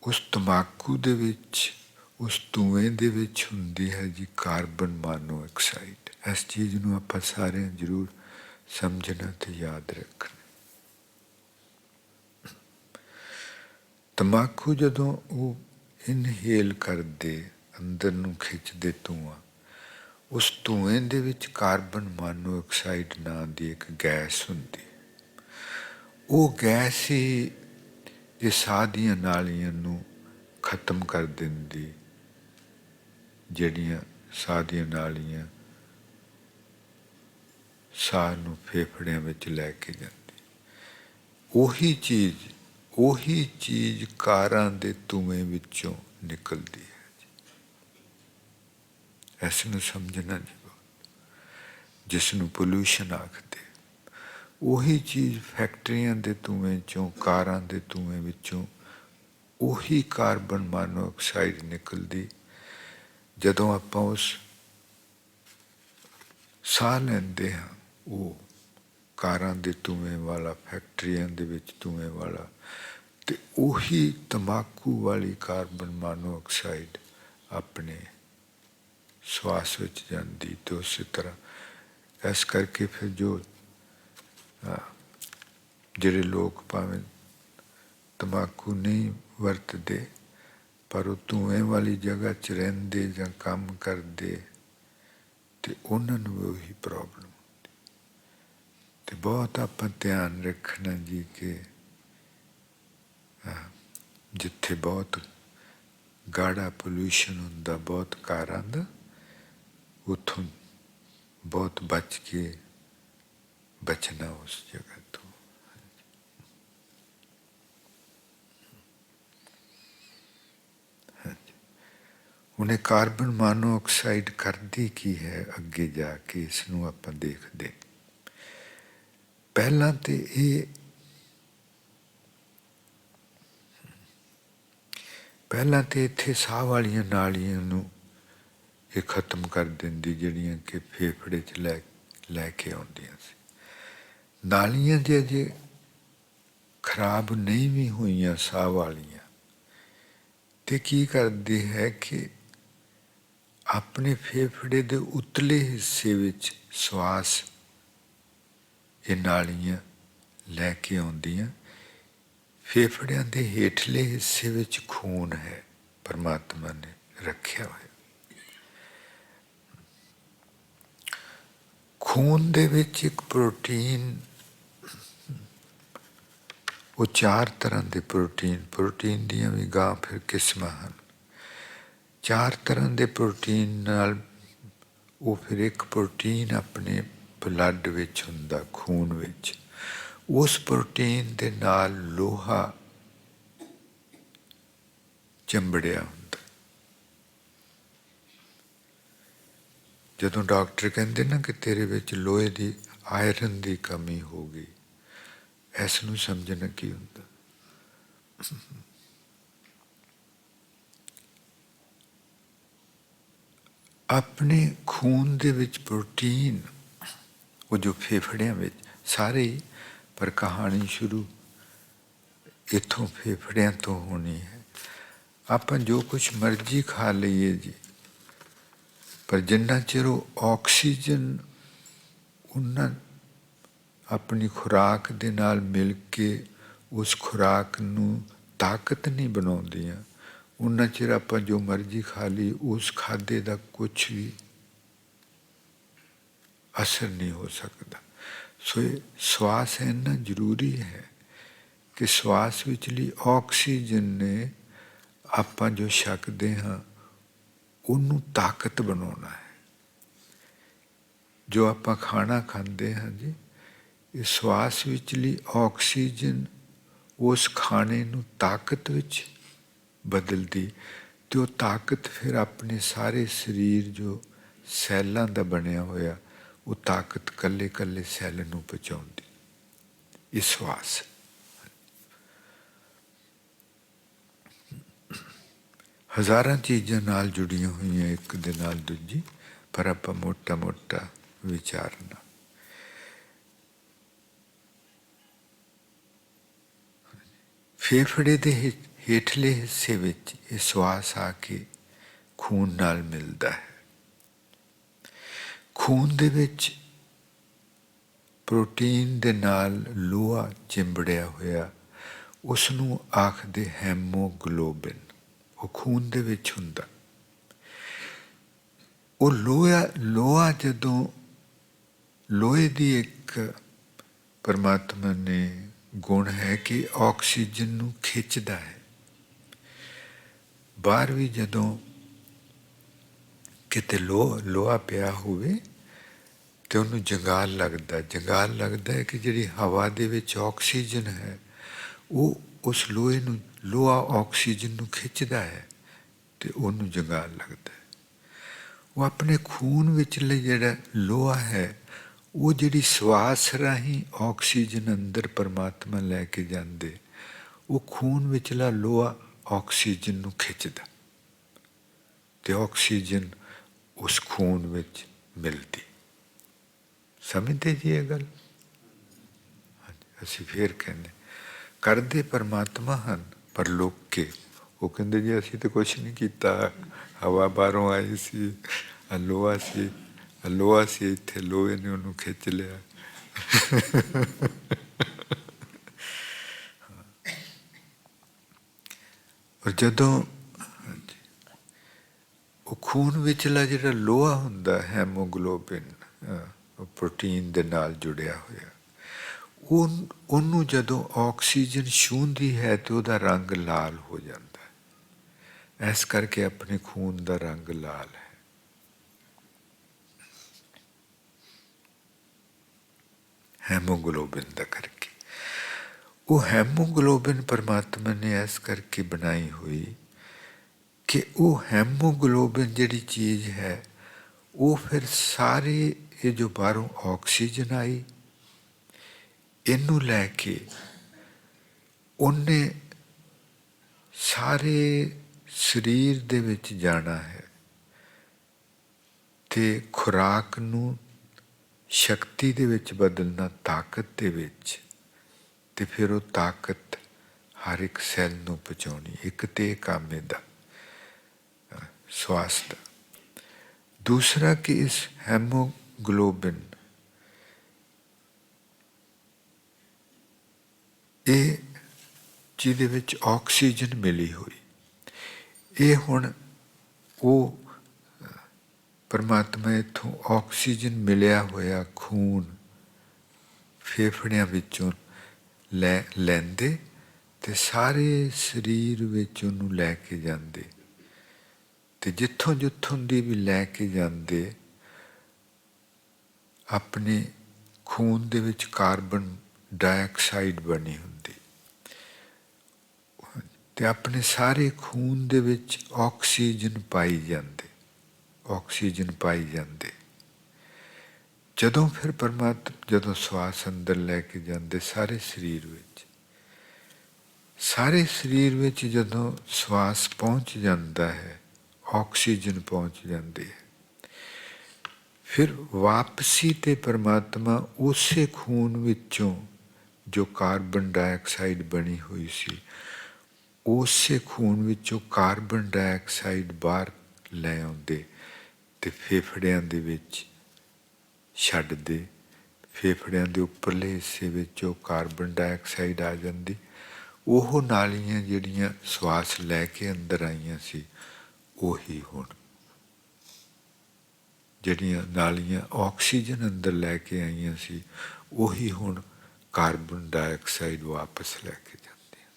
[SPEAKER 3] ਉਸ ਤੰਬਾਕੂ ਦੇ ਵਿੱਚ, ਉਸ ਧੂਏਂ ਦੇ ਵਿੱਚ ਹੁੰਦੀ ਹੈ ਜੀ ਕਾਰਬਨ ਮੋਨੋਆਕਸਾਈਡ. ਇਸ ਚੀਜ਼ ਨੂੰ ਆਪਾਂ ਸਾਰਿਆਂ ਜ਼ਰੂਰ ਸਮਝਣਾ ਤੇ ਯਾਦ ਰੱਖਣਾ. ਤੰਬਾਕੂ ਜਦੋਂ ਉਹ ਇਨਹੇਲ ਕਰਦੇ, ਅੰਦਰ ਨੂੰ ਖਿੱਚਦੇ ਧੂਆਂ, ਉਸ ਧੂਏਂ ਦੇ ਵਿੱਚ ਕਾਰਬਨ ਮੋਨੋਆਕਸਾਈਡ ਨਾਂ ਦੀ ਇੱਕ ਗੈਸ ਹੁੰਦੀ. ਉਹ ਗੈਸ ਹੀ ਇਹ ਸਾਹ ਦੀਆਂ ਨਾਲੀਆਂ ਨੂੰ ਖਤਮ ਕਰ ਦਿੰਦੀ, ਜਿਹੜੀਆਂ ਸਾਹ ਦੀਆਂ ਨਾਲੀਆਂ ਸਾਹ ਨੂੰ ਫੇਫੜਿਆਂ ਵਿੱਚ ਲੈ ਕੇ ਜਾਂਦੀ. ਉਹੀ ਚੀਜ਼ ਕਾਰਾਂ ਦੇ ਧੂਏਂ ਵਿੱਚੋਂ ਨਿਕਲਦੀ ਹੈ ਜੀ. ਇਸ ਨੂੰ ਸਮਝਣਾ ਜੀ, ਜਿਸ ਨੂੰ ਪੋਲਿਊਸ਼ਨ ਆਖਦੇ. ਉਹੀ ਚੀਜ਼ ਫੈਕਟਰੀਆਂ ਦੇ ਧੂਏਂ ਚੋਂ, ਕਾਰਾਂ ਦੇ ਧੂਏਂ ਵਿੱਚੋਂ ਉਹੀ ਕਾਰਬਨ ਮੋਨੋਆਕਸਾਈਡ ਨਿਕਲਦੀ. ਜਦੋਂ ਆਪਾਂ ਉਸ ਸਾਹ ਲੈਂਦੇ ਹਾਂ, ਉਹ ਕਾਰਾਂ ਦੇ ਧੂਏਂ ਵਾਲਾ, ਫੈਕਟਰੀਆਂ ਦੇ ਵਿੱਚ ਧੂਏਂ ਵਾਲਾ, ਤੇ ਉਹੀ ਤੰਬਾਕੂ ਵਾਲੀ ਕਾਰਬਨ ਮੋਨੋਆਕਸਾਈਡ ਆਪਣੇ ਸਵਾਸ ਵਿੱਚ ਜਾਂਦੀ. ਤੇ ਉਸੇ ਤਰ੍ਹਾਂ ਇਸ ਕਰਕੇ ਫਿਰ ਜੋ ਜਿਹੜੇ ਲੋਕ ਭਾਵੇਂ ਤੰਬਾਕੂ ਨਹੀਂ ਵਰਤਦੇ, ਪਰ ਉਹ ਧੂਏਂ ਵਾਲੀ ਜਗ੍ਹਾ 'ਚ ਰਹਿੰਦੇ ਜਾਂ ਕੰਮ ਕਰਦੇ, ਤੇ ਉਹਨਾਂ ਨੂੰ ਵੀ ਉਹੀ ਪ੍ਰੋਬਲਮ ਹੁੰਦੀ. ਤੇ ਬਹੁਤ ਆਪਾਂ ਧਿਆਨ ਰੱਖਣਾ ਜੀ ਕਿ ਜਿੱਥੇ ਬਹੁਤ ਗਾੜਾ ਪੋਲਿਊਸ਼ਨ ਹੁੰਦਾ, ਬਹੁਤ ਕਾਰਾਂ ਦਾ, ਉੱਥੋਂ ਬਹੁਤ ਬਚ ਕੇ ਬਚਣਾ ਉਸ ਜਗ੍ਹਾ ਤੋਂ। ਹੁਣ ਇਹ ਕਾਰਬਨ ਮੋਨੋਆਕਸਾਈਡ ਕਰਦੀ ਕੀ ਹੈ ਅੱਗੇ ਜਾ ਕੇ, ਇਸ ਨੂੰ ਆਪਾਂ ਦੇਖਦੇ। ਪਹਿਲਾਂ ਤੇ ਇੱਥੇ ਸਾਹ ਵਾਲੀਆਂ ਨਾਲੀਆਂ ਨੂੰ ਇਹ ਖਤਮ ਕਰ ਦਿੰਦੀ, ਜਿਹੜੀਆਂ ਕਿ ਫੇਫੜੇ 'ਚ ਲੈ ਕੇ ਆਉਂਦੀਆਂ ਸੀ। ਨਾਲੀਆਂ ਜੇ ਖਰਾਬ ਨਹੀਂ ਵੀ ਹੋਈਆਂ ਸਾਹ ਵਾਲੀਆਂ, ਤੇ ਕੀ ਕਰਦੀ ਹੈ ਕਿ ਆਪਣੇ ਫੇਫੜੇ ਦੇ ਉਤਲੇ ਹਿੱਸੇ ਵਿੱਚ ਸਵਾਸ ਇਹ ਨਾਲੀਆਂ ਲੈ ਕੇ ਆਉਂਦੀਆਂ। ਫੇਫੜਿਆਂ ਦੇ ਹੇਠਲੇ ਹਿੱਸੇ ਵਿੱਚ ਖੂਨ ਹੈ, ਪਰਮਾਤਮਾ ਨੇ ਰੱਖਿਆ ਹੋਇਆ। ਖੂਨ ਦੇ ਵਿੱਚ ਇੱਕ ਪ੍ਰੋਟੀਨ, ਉਹ 4 ਤਰ੍ਹਾਂ ਦੇ ਪ੍ਰੋਟੀਨ ਦੀਆਂ ਵੀ ਗਾਂ ਫਿਰ ਕਿਸਮਾਂ ਹਨ। 4 ਤਰ੍ਹਾਂ ਦੇ ਪ੍ਰੋਟੀਨ ਨਾਲ ਉਹ ਫਿਰ ਇੱਕ ਪ੍ਰੋਟੀਨ ਆਪਣੇ ਬਲੱਡ ਵਿੱਚ ਹੁੰਦਾ, ਖੂਨ ਵਿੱਚ। ਉਸ ਪ੍ਰੋਟੀਨ ਦੇ ਨਾਲ ਲੋਹਾ ਚੰਬੜਿਆ ਹੁੰਦਾ। ਜਦੋਂ ਡਾਕਟਰ ਕਹਿੰਦੇ ਨਾ ਕਿ ਤੇਰੇ ਵਿੱਚ ਲੋਹੇ ਦੀ, ਆਇਰਨ ਦੀ ਕਮੀ ਹੋ ਗਈ, ਇਸ ਨੂੰ ਸਮਝਣਾ ਕੀ ਹੁੰਦਾ। ਆਪਣੇ ਖੂਨ ਦੇ ਵਿੱਚ ਪ੍ਰੋਟੀਨ, ਉਹ ਜੋ ਫੇਫੜਿਆਂ ਵਿੱਚ ਸਾਰੇ ਹੀ, ਪਰ ਕਹਾਣੀ ਸ਼ੁਰੂ ਇੱਥੋਂ ਫੇਫੜਿਆਂ ਤੋਂ ਹੋਣੀ ਹੈ। ਆਪਾਂ ਜੋ ਕੁਛ ਮਰਜ਼ੀ ਖਾ ਲਈਏ ਜੀ, ਪਰ ਜਿੰਨਾ ਚਿਰ ਉਹ ਆਕਸੀਜਨ ਉਹਨਾਂ ਆਪਣੀ ਖੁਰਾਕ ਦੇ ਨਾਲ ਮਿਲ ਕੇ ਉਸ ਖੁਰਾਕ ਨੂੰ ਤਾਕਤ ਨਹੀਂ ਬਣਾਉਂਦੀਆਂ, ਉਨਾ ਚਿਰ ਆਪਾਂ ਜੋ ਮਰਜ਼ੀ ਖਾ ਲਈ, ਉਸ ਖਾਧੇ ਦਾ ਕੁਛ ਵੀ ਅਸਰ ਨਹੀਂ ਹੋ ਸਕਦਾ। ਸੋ ਇਹ ਸਵਾਸ ਇੰਨਾ ਜ਼ਰੂਰੀ ਹੈ ਕਿ ਸਵਾਸ ਵਿਚਲੀ ਆਕਸੀਜਨ ਨੇ ਆਪਾਂ ਜੋ ਛਕਦੇ ਹਾਂ ਉਹਨੂੰ ਤਾਕਤ ਬਣਾਉਣਾ ਹੈ। ਜੋ ਆਪਾਂ ਖਾਣਾ ਖਾਂਦੇ ਹਾਂ ਜੀ, ਇਹ ਸਵਾਸ ਵਿਚਲੀ ਆਕਸੀਜਨ ਉਸ ਖਾਣੇ ਨੂੰ ਤਾਕਤ ਵਿੱਚ ਬਦਲਦੀ, ਅਤੇ ਉਹ ਤਾਕਤ ਫਿਰ ਆਪਣੇ ਸਾਰੇ ਸਰੀਰ ਜੋ ਸੈੱਲਾਂ ਦਾ ਬਣਿਆ ਹੋਇਆ, ਉਹ ਤਾਕਤ ਇਕੱਲੇ ਇਕੱਲੇ ਸੈੱਲ ਨੂੰ ਪਹੁੰਚਾਉਂਦੀ। ਇਹ ਸਵਾਸ ਹਜ਼ਾਰਾਂ ਚੀਜ਼ਾਂ ਨਾਲ ਜੁੜੀਆਂ ਹੋਈਆਂ, ਇੱਕ ਦੇ ਨਾਲ ਦੂਜੀ, ਪਰ ਆਪਾਂ ਮੋਟਾ ਮੋਟਾ ਵਿਚਾਰਨਾ। ਫੇਫੜੇ ਦੇ ਹੇਠਲੇ ਹਿੱਸੇ ਵਿੱਚ ਇਹ ਸਵਾਸ ਆ ਕੇ ਖੂਨ ਨਾਲ ਮਿਲਦਾ ਹੈ। ਖੂਨ ਦੇ ਵਿੱਚ ਪ੍ਰੋਟੀਨ ਦੇ ਨਾਲ ਲੋਹਾ ਚਿੰਬੜਿਆ ਹੋਇਆ, ਉਸ ਨੂੰ ਆਖਦੇ ਹੈਮੋਗਲੋਬਿਨ। ਉਹ ਖੂਨ ਦੇ ਵਿੱਚ ਹੁੰਦਾ। ਉਹ ਲੋਹਾ ਜਦੋਂ, ਲੋਹੇ ਦੀ ਇੱਕ ਪਰਮਾਤਮਾ ਨੇ ਗੁਣ ਹੈ ਕਿ ਆਕਸੀਜਨ ਨੂੰ ਖਿੱਚਦਾ ਹੈ। ਬਾਹਰ ਵੀ ਜਦੋਂ ਕਿਤੇ ਲੋਹਾ ਪਿਆ ਹੋਵੇ ਤੇ ਉਹਨੂੰ ਜੰਗਾਲ ਲੱਗਦਾ ਹੈ ਕਿ ਜਿਹੜੀ ਹਵਾ ਦੇ ਵਿੱਚ ਆਕਸੀਜਨ ਹੈ, ਉਹ ਉਸ ਲੋਹੇ ਨੂੰ, ਲੋਹਾ ਆਕਸੀਜਨ ਨੂੰ ਖਿੱਚਦਾ ਹੈ ਤੇ ਉਹਨੂੰ ਜੰਗਾਲ ਲੱਗਦਾ ਹੈ। ਉਹ ਆਪਣੇ ਖੂਨ ਵਿਚਲੇ ਜਿਹੜਾ ਲੋਹਾ ਹੈ, ਉਹ ਜਿਹੜੀ ਸਵਾਸ ਰਾਹੀਂ ਆਕਸੀਜਨ ਅੰਦਰ ਪਰਮਾਤਮਾ ਲੈ ਕੇ ਜਾਂਦੇ, ਉਹ ਖੂਨ ਵਿਚਲਾ ਲੋਹਾ ਆਕਸੀਜਨ ਨੂੰ ਖਿੱਚਦਾ ਤੇ ਆਕਸੀਜਨ ਉਸ ਖੂਨ ਵਿੱਚ ਮਿਲਦੀ। ਸਮਝਦੇ ਜੀ ਇਹ ਗੱਲ? ਅਸੀਂ ਫੇਰ ਕਹਿੰਦੇ, ਕਰਦੇ ਪਰਮਾਤਮਾ ਹਨ ਪਰ ਲੋਕੇ। ਉਹ ਕਹਿੰਦੇ ਜੀ ਅਸੀਂ ਤਾਂ ਕੁਛ ਨਹੀਂ ਕੀਤਾ, ਹਵਾ ਬਾਹਰੋਂ ਆਈ ਸੀ, ਲੋਹਾ ਸੀ ਇੱਥੇ, ਲੋਹੇ ਨੇ ਉਹਨੂੰ ਖਿੱਚ ਲਿਆ। ਔਰ ਜਦੋਂ ਉਹ ਖੂਨ ਵਿਚਲਾ ਜਿਹੜਾ ਲੋਹਾ ਹੁੰਦਾ, ਹੈਮੋਗਲੋਬਿਨ, ਉਹ ਪ੍ਰੋਟੀਨ ਦੇ ਨਾਲ ਜੁੜਿਆ ਹੋਇਆ, ਉਹਨੂੰ ਜਦੋਂ ਆਕਸੀਜਨ ਛੂਹਦੀ ਹੈ ਤੇ ਉਹਦਾ ਰੰਗ ਲਾਲ ਹੋ ਜਾਂਦਾ ਹੈ। ਇਸ ਕਰਕੇ ਆਪਣੇ ਖੂਨ ਦਾ ਰੰਗ ਲਾਲ ਹੈ। ਹੈਮੋਗਲੋਬਿਨ ਦਾ ਕਰਕੇ। ਉਹ ਹੈਮੋਗਲੋਬਿਨ ਪਰਮਾਤਮਾ ਨੇ ਇਸ ਕਰਕੇ ਬਣਾਈ ਹੋਈ ਕਿ ਉਹ ਹੈਮੋਗਲੋਬਿਨ ਜਿਹੜੀ ਚੀਜ਼ ਹੈ ਉਹ ਫਿਰ ਸਾਰੇ ਇਹ ਜੋ ਬਾਹਰੋਂ ਆਕਸੀਜਨ ਆਈ ਇਹਨੂੰ ਲੈ ਕੇ ਉਹਨੇ ਸਾਰੇ ਸਰੀਰ ਦੇ ਵਿੱਚ ਜਾਣਾ ਹੈ ਤੇ ਖੁਰਾਕ ਨੂੰ ਸ਼ਕਤੀ ਦੇ ਵਿੱਚ ਬਦਲਣਾ, ਤਾਕਤ ਦੇ ਵਿੱਚ, ਤੇ ਫਿਰ ਉਹ ਤਾਕਤ ਹਰ ਇੱਕ ਸੈੱਲ ਨੂੰ ਪਹੁੰਚਾਉਣੀ। ਇੱਕ ਤੇ ਇਹ ਕੰਮ ਇਹਦਾ ਸਵਾਸ ਦਾ। ਦੂਸਰਾ ਕਿ ਇਸ ਹੈਮੋਗਲੋਬਿਨ ਇਹ ਜਿਹਦੇ ਵਿੱਚ ਆਕਸੀਜਨ ਮਿਲੀ ਹੋਈ, ਇਹ ਹੁਣ ਉਹ ਪਰਮਾਤਮਾ ਇੱਥੋਂ ਆਕਸੀਜਨ ਮਿਲਿਆ ਹੋਇਆ ਖੂਨ ਫੇਫੜਿਆਂ ਵਿੱਚੋਂ ਲੈਂਦੇ ਤੇ ਸਾਰੇ ਸਰੀਰ ਵਿੱਚ ਉਹਨੂੰ ਲੈ ਕੇ ਜਾਂਦੇ, ਤੇ ਜਿੱਥੋਂ ਜਿੱਥੋਂ ਦੀ ਵੀ ਲੈ ਕੇ ਜਾਂਦੇ ਆਪਣੇ ਖੂਨ ਦੇ ਵਿੱਚ ਕਾਰਬਨ ਡਾਈਆਕਸਾਈਡ ਬਣੀ ਹੁੰਦੀ ਤੇ ਆਪਣੇ ਸਾਰੇ ਖੂਨ ਦੇ ਵਿੱਚ ਆਕਸੀਜਨ ਪਾਈ ਜਾਂਦੇ, ਆਕਸੀਜਨ ਪਾਈ ਜਾਂਦੇ। ਜਦੋਂ ਫਿਰ ਪਰਮਾਤਮਾ ਜਦੋਂ ਸਵਾਸ ਅੰਦਰ ਲੈ ਕੇ ਜਾਂਦੇ ਸਾਰੇ ਸਰੀਰ ਵਿੱਚ, ਸਾਰੇ ਸਰੀਰ ਵਿੱਚ ਜਦੋਂ ਸਵਾਸ ਪਹੁੰਚ ਜਾਂਦਾ ਹੈ, ਆਕਸੀਜਨ ਪਹੁੰਚ ਜਾਂਦੀ ਹੈ, ਫਿਰ ਵਾਪਸੀ ਤੇ ਪਰਮਾਤਮਾ ਉਸੇ ਖੂਨ ਵਿੱਚੋਂ ਜੋ ਕਾਰਬਨ ਡਾਈਆਕਸਾਈਡ ਬਣੀ ਹੋਈ ਸੀ, ਉਸੇ ਖੂਨ ਵਿੱਚੋਂ ਕਾਰਬਨ ਡਾਈਆਕਸਾਈਡ ਬਾਹਰ ਲੈ ਆਉਂਦੇ ਤੇ ਫੇਫੜਿਆਂ ਦੇ ਵਿੱਚ ਛੱਡਦੇ। ਫੇਫੜਿਆਂ ਦੇ ਉੱਪਰਲੇ ਹਿੱਸੇ ਵਿੱਚ ਉਹ ਕਾਰਬਨ ਡਾਈਆਕਸਾਈਡ ਆ ਜਾਂਦੀ। ਉਹ ਨਾਲੀਆਂ ਜਿਹੜੀਆਂ ਸਵਾਸ ਲੈ ਕੇ ਅੰਦਰ ਆਈਆਂ ਸੀ, ਉਹੀ ਹੁਣ ਜਿਹੜੀਆਂ ਨਾਲੀਆਂ ਆਕਸੀਜਨ ਅੰਦਰ ਲੈ ਕੇ ਆਈਆਂ ਸੀ, ਉਹੀ ਹੁਣ ਕਾਰਬਨ ਡਾਈਆਕਸਾਈਡ ਵਾਪਸ ਲੈ ਕੇ ਜਾਂਦੀਆਂ।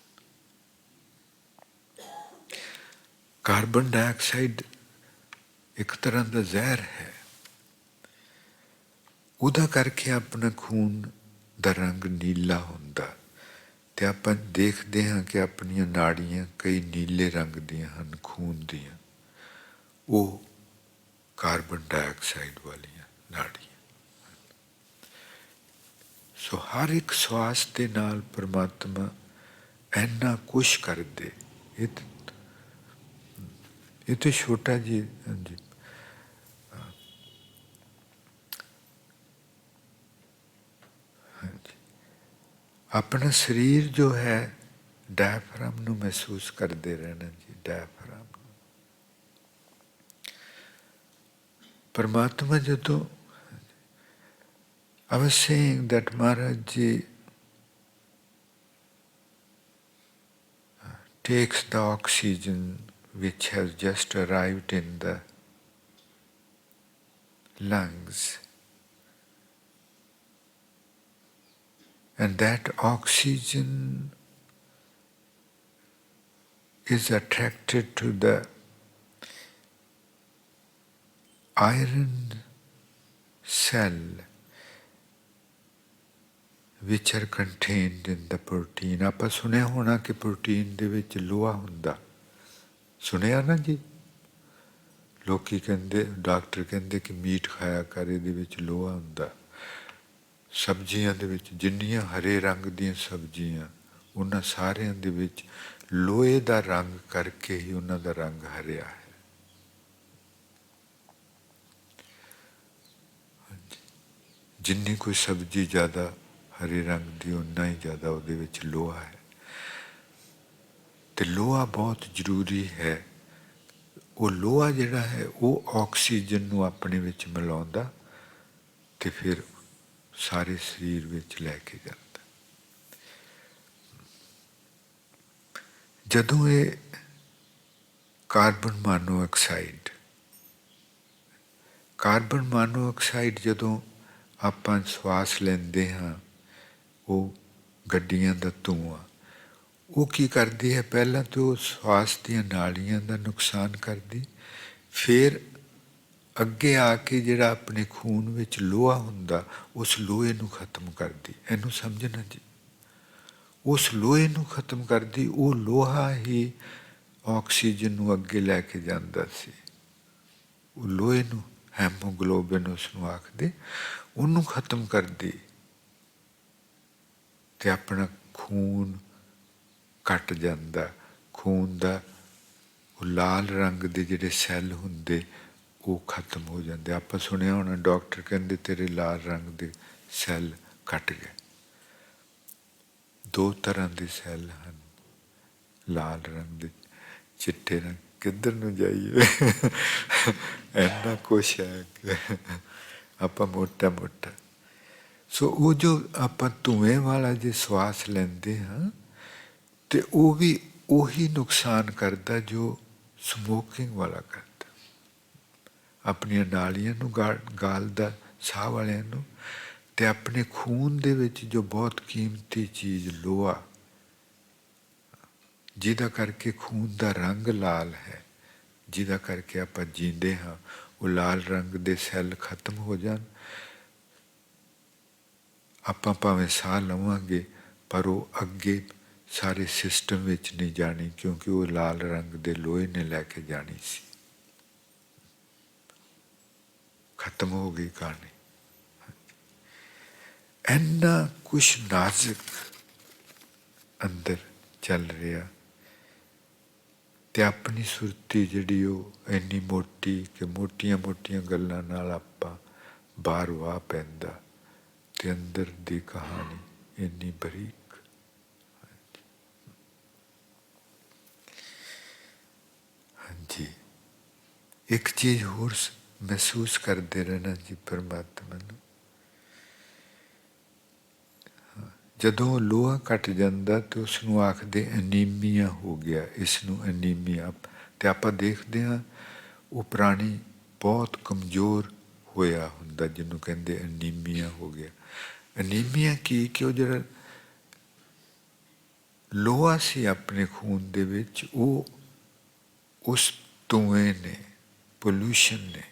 [SPEAKER 3] ਕਾਰਬਨ ਡਾਈਆਕਸਾਈਡ ਇੱਕ ਤਰ੍ਹਾਂ ਦਾ ਜ਼ਹਿਰ ਹੈ। ਉਹਦਾ ਕਰਕੇ ਆਪਣਾ ਖੂਨ ਦਾ ਰੰਗ ਨੀਲਾ ਹੁੰਦਾ ਤੇ ਆਪਾਂ ਦੇਖਦੇ ਹਾਂ ਕਿ ਆਪਣੀਆਂ ਨਾੜੀਆਂ ਕਈ ਨੀਲੇ ਰੰਗ ਦੀਆਂ ਹਨ ਖੂਨ ਦੀਆਂ, ਉਹ ਕਾਰਬਨ ਡਾਈਆਕਸਾਈਡ ਵਾਲੀਆਂ ਨਾੜੀਆਂ। ਸੋ ਹਰ ਇੱਕ ਸਵਾਸ ਦੇ ਨਾਲ ਪਰਮਾਤਮਾ ਇੰਨਾ ਕੁਛ ਕਰਦੇ। ਇਹ ਤਾਂ ਛੋਟਾ ਜੀ ਹਾਂਜੀ ਆਪਣਾ ਸਰੀਰ ਜੋ ਹੈ ਡਾਇਫਰਾਮ ਨੂੰ ਮਹਿਸੂਸ ਕਰਦੇ ਰਹਿਣਾ ਜੀ। ਡਾਇਫਰਾਮ ਨੂੰ ਪਰਮਾਤਮਾ ਜਦੋਂ I was saying that Maharaj Ji takes the oxygen which has just arrived in the lungs, and that oxygen is attracted to the iron cell which are contained in the protein. ਆਪਾਂ ਸੁਣਿਆ ਹੋਣਾ ਕਿ protein ਦੇ ਵਿੱਚ ਲੋਹਾ ਹੁੰਦਾ, ਸੁਣਿਆ ਨਾ ਜੀ? ਲੋਕੀ ਕਹਿੰਦੇ, ਡਾਕਟਰ ਕਹਿੰਦੇ ਕਿ ਮੀਟ ਖਾਇਆ ਕਰ, ਇਹਦੇ ਵਿੱਚ ਲੋਹਾ ਹੁੰਦਾ। ਸਬਜ਼ੀਆਂ ਦੇ ਵਿੱਚ ਜਿੰਨੀਆਂ ਹਰੇ ਰੰਗ ਦੀਆਂ ਸਬਜ਼ੀਆਂ, ਉਹਨਾਂ ਸਾਰਿਆਂ ਦੇ ਵਿੱਚ ਲੋਹੇ ਦਾ ਰੰਗ ਕਰਕੇ ਹੀ ਉਹਨਾਂ ਦਾ ਰੰਗ ਹਰਿਆ ਹੈ। ਜਿੰਨੀ ਕੋਈ ਸਬਜ਼ੀ ਜ਼ਿਆਦਾ ਹਰੇ ਰੰਗ ਦੀ, ਉਨਾ ਹੀ ਜ਼ਿਆਦਾ ਉਹਦੇ ਵਿੱਚ ਲੋਹਾ ਹੈ। ਤੇ ਲੋਹਾ ਬਹੁਤ ਜ਼ਰੂਰੀ ਹੈ। ਉਹ ਲੋਹਾ ਜਿਹੜਾ ਹੈ ਉਹ ਆਕਸੀਜਨ ਨੂੰ ਆਪਣੇ ਵਿੱਚ ਮਿਲਾਉਂਦਾ ਤੇ ਫਿਰ ਸਾਰੇ ਸਰੀਰ ਵਿੱਚ ਲੈ ਕੇ ਜਾਂਦਾ। ਜਦੋਂ ਇਹ ਕਾਰਬਨ ਮੋਨੋਆਕਸਾਈਡ ਜਦੋਂ ਆਪਾਂ ਸਵਾਸ ਲੈਂਦੇ ਹਾਂ, ਉਹ ਗੱਡੀਆਂ ਦਾ ਧੂੰਆਂ, ਉਹ ਕੀ ਕਰਦੀ ਹੈ, ਪਹਿਲਾਂ ਤਾਂ ਉਹ ਸਵਾਸ ਦੀਆਂ ਨਾਲੀਆਂ ਦਾ ਨੁਕਸਾਨ ਕਰਦੀ, ਫਿਰ ਅੱਗੇ ਆ ਕੇ ਜਿਹੜਾ ਆਪਣੇ ਖੂਨ ਵਿੱਚ ਲੋਹਾ ਹੁੰਦਾ ਉਸ ਲੋਹੇ ਨੂੰ ਖਤਮ ਕਰਦੀ। ਇਹਨੂੰ ਸਮਝਣਾ ਜੀ, ਉਸ ਲੋਹੇ ਨੂੰ ਖਤਮ ਕਰਦੀ। ਉਹ ਲੋਹਾ ਹੀ ਆਕਸੀਜਨ ਨੂੰ ਅੱਗੇ ਲੈ ਕੇ ਜਾਂਦਾ ਸੀ। ਉਹ ਲੋਹੇ ਨੂੰ ਹੈਮੋਗਲੋਬਿਨ ਉਸ ਨੂੰ ਆਖਦੇ, ਉਹਨੂੰ ਖਤਮ ਕਰਦੀ ਤੇ ਆਪਣਾ ਖੂਨ ਘਟ ਜਾਂਦਾ। ਖੂਨ ਦਾ ਉਹ ਲਾਲ ਰੰਗ ਦੇ ਜਿਹੜੇ ਸੈੱਲ ਹੁੰਦੇ ਉਹ ਖਤਮ ਹੋ ਜਾਂਦੇ। ਆਪਾਂ ਸੁਣਿਆ ਹੋਣਾ ਡਾਕਟਰ ਕਹਿੰਦੇ ਤੇਰੇ ਲਾਲ ਰੰਗ ਦੇ ਸੈੱਲ ਘਟ ਗਏ। ਦੋ ਤਰ੍ਹਾਂ ਦੇ ਸੈੱਲ ਹਨ, ਲਾਲ ਰੰਗ ਦੇ, ਚਿੱਟੇ ਰੰਗ। ਕਿੱਧਰ ਨੂੰ ਜਾਈਏ, ਇੰਨਾ ਕੁਛ ਹੈ ਕਿ ਆਪਾਂ ਮੋਟਾ ਮੋਟਾ। ਸੋ ਉਹ ਜੋ ਆਪਾਂ ਧੂੰਏਂ ਵਾਲਾ ਜੇ ਸਵਾਸ ਲੈਂਦੇ ਹਾਂ ਤੇ ਉਹ ਵੀ ਉਹੀ ਨੁਕਸਾਨ ਕਰਦਾ ਜੋ ਸਮੋਕਿੰਗ ਵਾਲਾ ਕਰਦਾ। ਆਪਣੀਆਂ ਨਾਲੀਆਂ ਨੂੰ ਗਾਲਦਾ ਸਾਹ ਵਾਲਿਆਂ ਨੂੰ, ਤੇ ਆਪਣੇ ਖੂਨ ਦੇ ਵਿੱਚ ਜੋ ਬਹੁਤ ਕੀਮਤੀ ਚੀਜ਼ ਲੋਹਾ, ਜਿਹਦਾ ਕਰਕੇ ਖੂਨ ਦਾ ਰੰਗ ਲਾਲ ਹੈ, ਜਿਹਦਾ ਕਰਕੇ ਆਪਾਂ ਜੀਂਦੇ ਹਾਂ, ਉਹ ਲਾਲ ਰੰਗ ਦੇ ਸੈੱਲ ਖਤਮ ਹੋ ਜਾਣ, ਆਪਾਂ ਭਾਵੇਂ ਸਾਹ ਲਵਾਂਗੇ ਪਰ ਉਹ ਅੱਗੇ ਸਾਰੇ ਸਿਸਟਮ ਵਿੱਚ ਨਹੀਂ ਜਾਣੀ, ਕਿਉਂਕਿ ਉਹ ਲਾਲ ਰੰਗ ਦੇ ਲੋਹੇ ਨੇ ਲੈ ਕੇ ਜਾਣੀ ਸੀ। ਖਤਮ ਹੋ ਗਈ ਕਹਾਣੀ। ਇੰਨਾ ਕੁਛ ਨਾਜ਼ੁਕ ਅੰਦਰ ਚੱਲ ਰਿਹਾ ਤੇ ਆਪਣੀ ਸੁਰਤੀ ਜਿਹੜੀ ਉਹ ਇੰਨੀ ਮੋਟੀ ਕਿ ਮੋਟੀਆਂ ਮੋਟੀਆਂ ਗੱਲਾਂ ਨਾਲ ਆਪਾਂ ਬਾਹਰ ਵਾਹ ਪੈਂਦਾ, ਤੇ ਅੰਦਰ ਦੀ ਕਹਾਣੀ ਇੰਨੀ ਬਰੀਕ। ਹਾਂਜੀ, ਇੱਕ ਚੀਜ਼ ਹੋਰ ਮਹਿਸੂਸ ਕਰਦੇ ਰਹਿਣਾ ਜੀ ਪਰਮਾਤਮਾ ਨੂੰ। ਜਦੋਂ ਲੋਹਾ ਘਟ ਜਾਂਦਾ ਤੇ ਉਸ ਨੂੰ ਆਖਦੇ ਅਨੀਮੀਆ ਹੋ ਗਿਆ, ਇਸ ਨੂੰ ਅਨੀਮੀਆ। ਤੇ ਆਪਾਂ ਦੇਖਦੇ ਹਾਂ ਉਹ ਪ੍ਰਾਣੀ ਬਹੁਤ ਕਮਜ਼ੋਰ ਹੋਇਆ ਹੁੰਦਾ, ਜਿਹਨੂੰ ਕਹਿੰਦੇ ਅਨੀਮੀਆ ਹੋ ਗਿਆ। ਅਨੀਮੀਆ ਕੀ, ਕਿ ਉਹ ਜਿਹੜਾ ਲੋਹਾ ਸੀ ਆਪਣੇ ਖੂਨ ਦੇ ਵਿੱਚ, ਉਹ ਉਸ ਧੂੰਏਂ ਨੇ, ਪੋਲਿਊਸ਼ਨ ਨੇ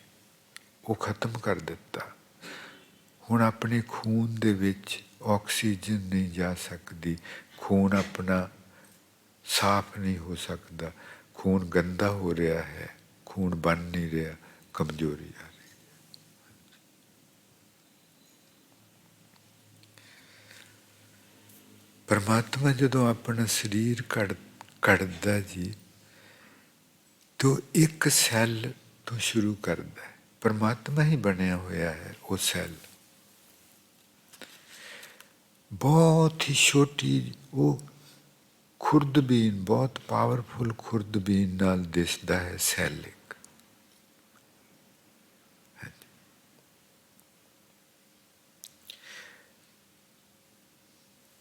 [SPEAKER 3] ਉਹ ਖਤਮ ਕਰ ਦਿੱਤਾ। ਹੁਣ ਆਪਣੇ ਖੂਨ ਦੇ ਵਿੱਚ ਆਕਸੀਜਨ ਨਹੀਂ ਜਾ ਸਕਦੀ, ਖੂਨ ਆਪਣਾ ਸਾਫ਼ ਨਹੀਂ ਹੋ ਸਕਦਾ, ਖੂਨ ਗੰਦਾ ਹੋ ਰਿਹਾ ਹੈ, ਖੂਨ ਬਣ ਨਹੀਂ ਰਿਹਾ, ਕਮਜ਼ੋਰੀ ਆ ਰਹੀ। ਪਰਮਾਤਮਾ ਜਦੋਂ ਆਪਣਾ ਸਰੀਰ ਕੱਢਦਾ ਜੀ, तो एक सैल तो शुरू करता है। परमात्मा ही बनया होया है वो सैल, बहुत ही छोटी वो खुर्दबीन, बहुत पावरफुल खुर्दबीन नाल दिसदा है सैल एक।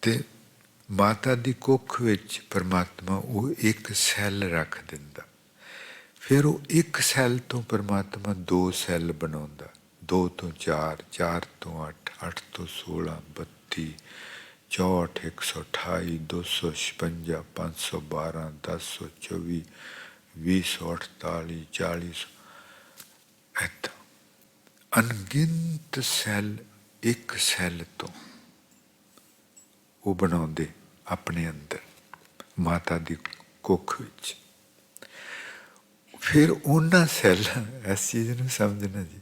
[SPEAKER 3] ते माता दी कुख विच परमात्मा वो एक सैल रख दिंदा। फिर वो एक सैल तो परमात्मा दो सैल बनाउंदा, 2 तो 4, 4 तो 8, 8 तो 16, 32, 64, 128, 256, 512, 1024, 2048, 40, ऐसा अनगिनत सैल एक सैल तो वो बनाउंदे अपने अंदर माता दी कुख विच। फिर उन्हां सैलां, इस चीज़ नूं समझना जी,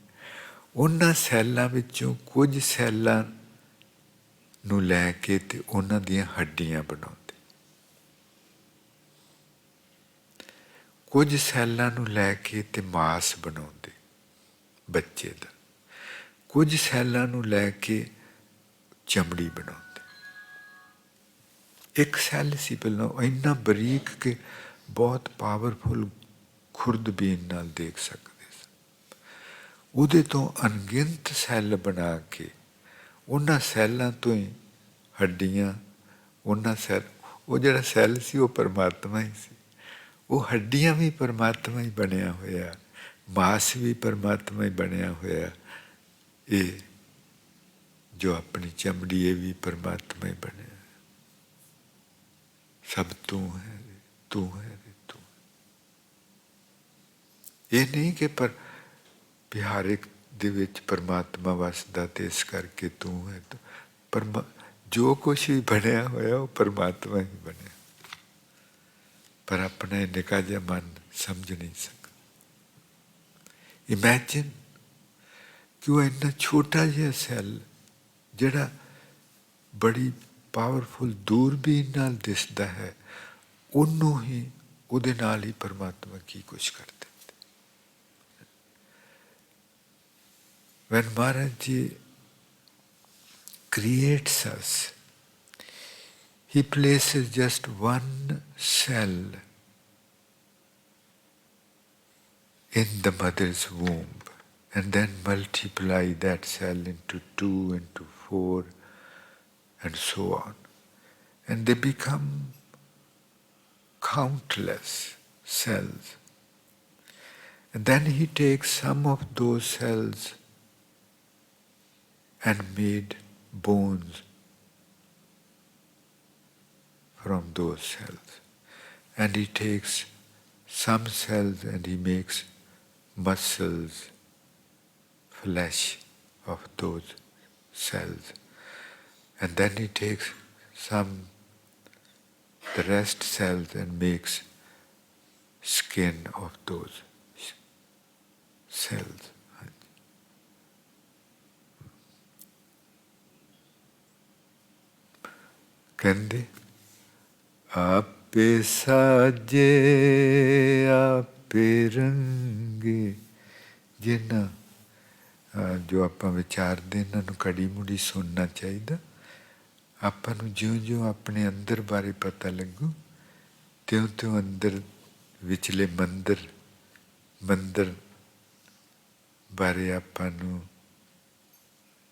[SPEAKER 3] उन्हां सैलां विचों कुछ सैलां नूं लैके ते उन्हां दीयां हड्डियां बनाउंदे, कुछ सैलां नूं लैके ते मास बनाउंदे बच्चे दा, कुछ सैलां नूं लैके चमड़ी बनाउंदे। एक सैल सी पहलों इन्ना बरीक कि बहुत पावरफुल खुर्दबीन नाल देख सकते सन। उहदे तो अनगिनत सैल बना के उन्हां सैलां तो ही हड्डियां, उन्हां सैल, वो जिहड़ा सैल सी वो परमात्मा ही सी, वो हड्डियां भी परमात्मा ही बनया होया, मास भी परमात्मा ही बनया होया। ये जो अपनी चमड़ी ये भी परमात्मा ही बने, सब तू है रे, तू है रे, तू। ये नहीं कि पर ਵਿਹਾਰਿਕ ਦੇ ਵਿੱਚ ਪਰਮਾਤਮਾ ਵਸਦਾ ਤੇ ਇਸ ਕਰਕੇ ਤੂੰ ਹੈ, ਪਰਮਾ ਜੋ ਕੁਛ ਵੀ ਬਣਿਆ ਹੋਇਆ ਉਹ ਪਰਮਾਤਮਾ ਹੀ ਬਣਿਆ, ਪਰ ਆਪਣਾ ਇਹ ਨਿੱਕਾ ਜਿਹਾ ਮਨ ਸਮਝ ਨਹੀਂ ਸਕਦਾ। ਇਮੈਜਿਨ ਕਿ ਉਹ ਇੰਨਾ ਛੋਟਾ ਜਿਹਾ ਸੈੱਲ ਜਿਹੜਾ ਬੜੀ ਪਾਵਰਫੁਲ ਦੂਰਬੀਨ ਨਾਲ ਦਿਸਦਾ ਹੈ, ਉਹਨੂੰ ਹੀ ਉਹਦੇ ਨਾਲ ਹੀ ਪਰਮਾਤਮਾ ਕੀ ਕੁਛ ਕਰਦਾ। When Maharaj Ji creates us, he places just one cell in the mother's womb and then multiply that cell into 2, into 4, and so on. And they become countless cells. And then he takes some of those cells and made bones from those cells. And he takes some cells and he makes muscles, flesh of those cells. And then he takes the rest cells and makes skin of those cells. ਕਹਿੰਦੇ ਆਪੇ ਸਾਜੇ ਆਪੇ ਰੰਗੇ, ਜਿਨ੍ਹਾਂ ਜੋ ਆਪਾਂ ਵਿਚਾਰਦੇ ਇਹਨਾਂ ਨੂੰ ਕੜੀ ਮੁੜੀ ਸੁਣਨਾ ਚਾਹੀਦਾ। ਆਪਾਂ ਨੂੰ ਜਿਉਂ-ਜਿਉਂ ਆਪਣੇ ਅੰਦਰ ਬਾਰੇ ਪਤਾ ਲੱਗੂ ਤਿਉਂ-ਤਿਉਂ ਅੰਦਰ ਵਿਚਲੇ ਮੰਦਰ ਬਾਰੇ ਆਪਾਂ ਨੂੰ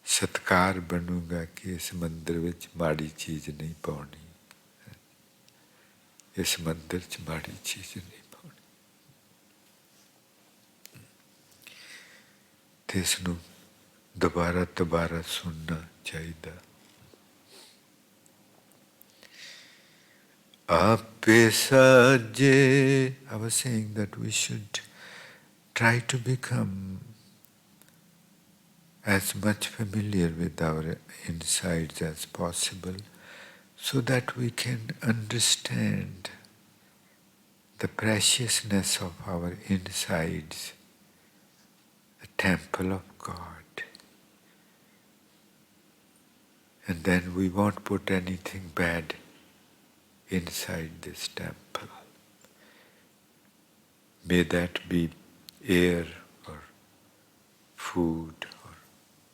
[SPEAKER 3] ਸਤਕਾਰ ਬਣੂਗਾ ਕਿ ਇਸ ਮੰਦਰ ਵਿੱਚ ਮਾੜੀ ਚੀਜ਼ ਨਹੀਂ ਪਾਉਣੀ, ਇਸ ਮੰਦਰ 'ਚ ਮਾੜੀ ਚੀਜ਼ ਨਹੀਂ ਪਾਉਣੀ। ਤੇ ਇਸ ਨੂੰ ਦੁਬਾਰਾ ਸੁਣਨਾ ਚਾਹੀਦਾ। ਆਪੇ ਸਾਜੇ, I was saying that we should try to become as much familiar with our insides as possible so that we can understand the preciousness of our insides, the temple of God. And then we won't put anything bad inside this temple. May that be air or food,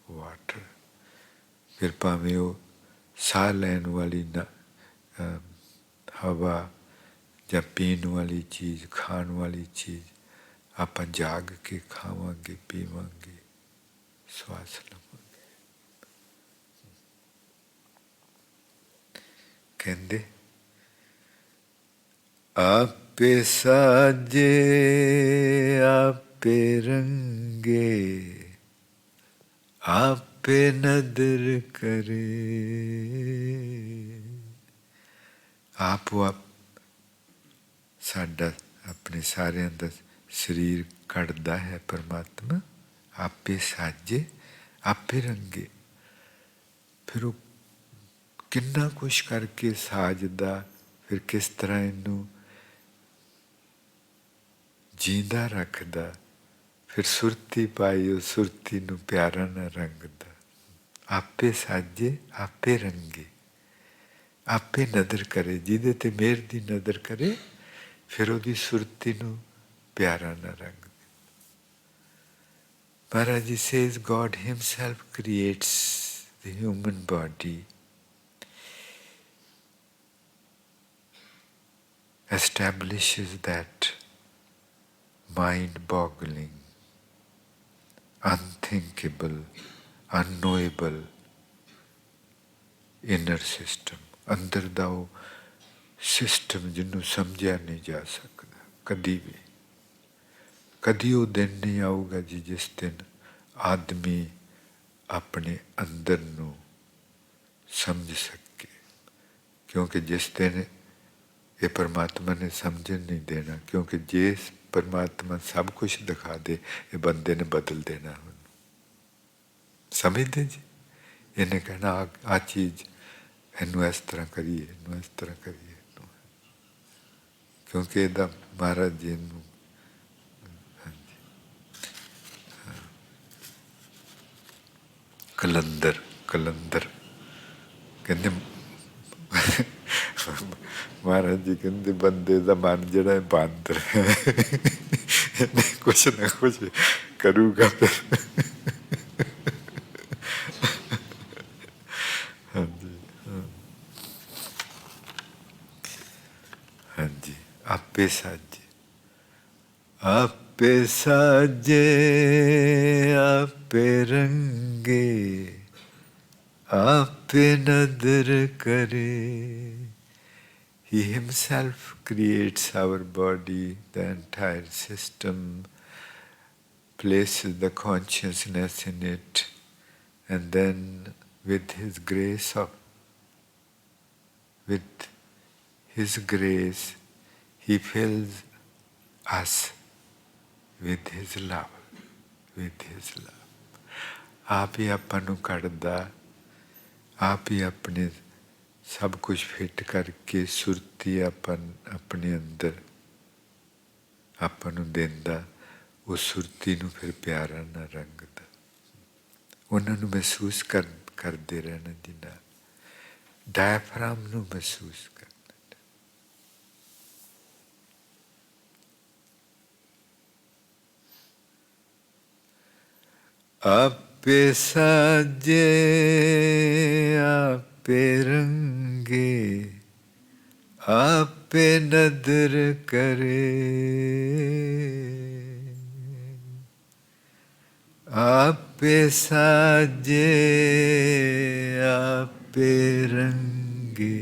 [SPEAKER 3] water, ਫਿਰ ਭਾਵੇਂ ਉਹ ਸਾਹ ਲੈਣ ਵਾਲੀ ਹਵਾ ਜਾਂ ਪੀਣ ਵਾਲੀ ਚੀਜ਼, ਖਾਣ ਵਾਲੀ ਚੀਜ਼ ਆਪਾਂ ਜਾਗ ਕੇ ਖਾਵਾਂਗੇ, ਪੀਵਾਂਗੇ, ਸਵਾਸ ਲਵਾਂਗੇ। ਕਹਿੰਦੇ ਆਪੇ ਸਾਜੇ ਆਪੇ ਰੰਗੇ, ਆਪੇ ਨਦਰ ਕਰੇ। ਆਪੋ ਆਪ ਸਾਡਾ ਆਪਣੇ ਸਾਰਿਆਂ ਦਾ ਸਰੀਰ ਕੱਢਦਾ ਹੈ ਪਰਮਾਤਮਾ। ਆਪੇ ਸਾਜੇ ਆਪੇ ਰੰਗੇ, ਫਿਰ ਉਹ ਕਿੰਨਾ ਕੁਛ ਕਰਕੇ ਸਾਜਦਾ, ਫਿਰ ਕਿਸ ਤਰ੍ਹਾਂ ਇਹਨੂੰ ਜੀਂਦਾ ਰੱਖਦਾ, ਫਿਰ ਸੁਰਤੀ ਪਾਈ ਉਹ ਸੁਰਤੀ ਨੂੰ ਪਿਆਰਾ ਨਾ ਰੰਗਦਾ। ਆਪੇ ਸਾਜੇ ਆਪੇ ਰੰਗੇ, ਆਪੇ ਨਦਰ ਕਰੇ, ਜਿਹਦੇ ਤੇ ਮਿਹਰ ਦੀ ਨਦਰ ਕਰੇ ਫਿਰ ਉਹਦੀ ਸੁਰਤੀ ਨੂੰ ਪਿਆਰਾ ਨਾ ਰੰਗਦਾ। Maharaj Ji says God himself creates the human body, establishes that mind-boggling, unthinkable, unknowable inner system, ਅੰਦਰ ਦਾ ਉਹ ਸਿਸਟਮ ਜਿਹਨੂੰ ਸਮਝਿਆ ਨਹੀਂ ਜਾ ਸਕਦਾ ਕਦੀ ਵੀ। ਕਦੀ ਉਹ ਦਿਨ ਨਹੀਂ ਆਊਗਾ ਜੀ ਜਿਸ ਦਿਨ ਆਦਮੀ ਆਪਣੇ ਅੰਦਰ ਨੂੰ समझ सके। क्योंकि जिस दिन ये परमात्मा ने समझन नहीं देना, क्योंकि जिस परमात्मा सब कुछ दिखा दे ये बंदे ने बदल देना। समझते जी? इन्हें कहना आ चीज़ इनू इस तरह करिए, इनू इस तरह करिए, क्योंकि ਇਹਦਾ महाराज जी ਨੂੰ कलंदर कहते महाराज जी कहते बंदे का मन जड़ा है बांदर है, कुछ ना कुछ करूगा फिर। हाँ जी, हाँ जी। आपे साजे, आपे साजे, आपे रंगे, आपे नदर करे। He himself creates our body, the entire system, places the consciousness in it, and then with his grace, he fills us with his love, आप ही ਆਪਾਂ ਨੂੰ ਕੱਢਦਾ, आप ही अपने सब कुछ फिट करके सुरती अपने अंदर ਆਪਾਂ ਨੂੰ ਦਿੰਦਾ, ਉਸ ਸੁਰਤੀ ਨੂੰ ਫਿਰ ਪਿਆਰਾ ਨਾਲ ਰੰਗਦਾ। ਉਹਨਾਂ ਨੂੰ ਮਹਿਸੂਸ ਕਰਦੇ ਰਹਿਣਾ ਜੀ ਨਾਲ, ਡਾਇਫਰਾਮ ਨੂੰ ਮਹਿਸੂਸ ਕਰਨਾ। आपे साजे, आपे रंगे, आपे नदर करे, आपे साजे, आपे रंगे,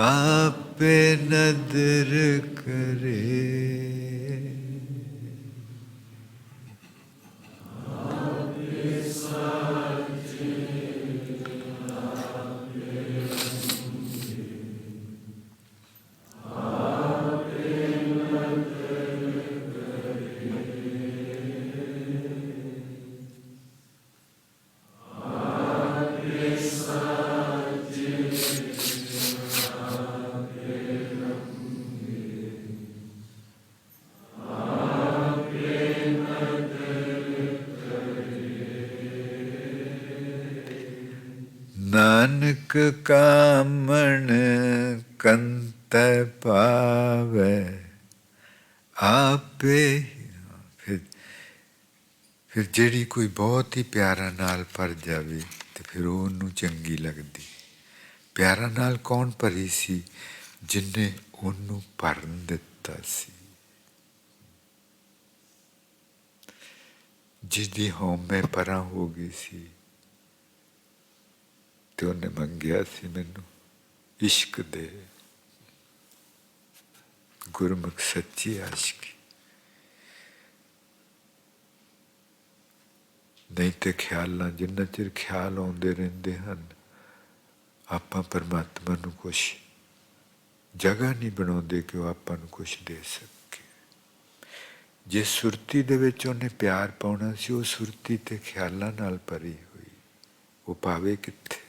[SPEAKER 3] आपे नदर करे। नानक कामण कंत पावे, आपे। फिर ਜਿਹੜੀ ਕੋਈ ਬਹੁਤ ਹੀ ਪਿਆਰਾ ਨਾਲ ਭਰ ਜਾਵੇ ਤੇ ਫਿਰ ਉਹਨੂੰ ਚੰਗੀ ਲੱਗਦੀ। ਪਿਆਰਾ ਨਾਲ ਕੌਣ ਭਰੀ ਸੀ? ਜਿਨਨੇ ਉਹਨੂੰ ਭਰਨ ਦਿੱਤਾ ਸੀ, ਜਿਹਦੀ ਹਉਮੈ ਪਰਾਂ ਹੋ ਗਈ ਸੀ ਤੇ ਉਹਨੇ ਮੰਗਿਆ ਸੀ ਮੈਨੂੰ ਇਸ਼ਕ ਦੇ, ਗੁਰਮੁਖ ਸੱਚੀ ਆਸ਼ਕੀ। ਨਹੀਂ ਤੇ ਖਿਆਲਾਂ, ਜਿੰਨਾ ਚਿਰ ਖਿਆਲ ਆਉਂਦੇ ਰਹਿੰਦੇ ਹਨ ਆਪਾਂ ਪਰਮਾਤਮਾ ਨੂੰ ਕੁਛ ਜਗ੍ਹਾ ਨਹੀਂ ਬਣਾਉਂਦੇ ਕਿ ਉਹ ਆਪਾਂ ਨੂੰ ਕੁਛ ਦੇ ਸਕੇ। ਜਿਸ ਸੁਰਤੀ ਦੇ ਵਿੱਚ ਉਹਨੇ ਪਿਆਰ ਪਾਉਣਾ ਸੀ ਉਹ ਸੁਰਤੀ ਤੇ ਖਿਆਲਾਂ ਨਾਲ ਭਰੀ ਹੋਈ, ਉਹ ਪਾਵੇ ਕਿੱਥੇ?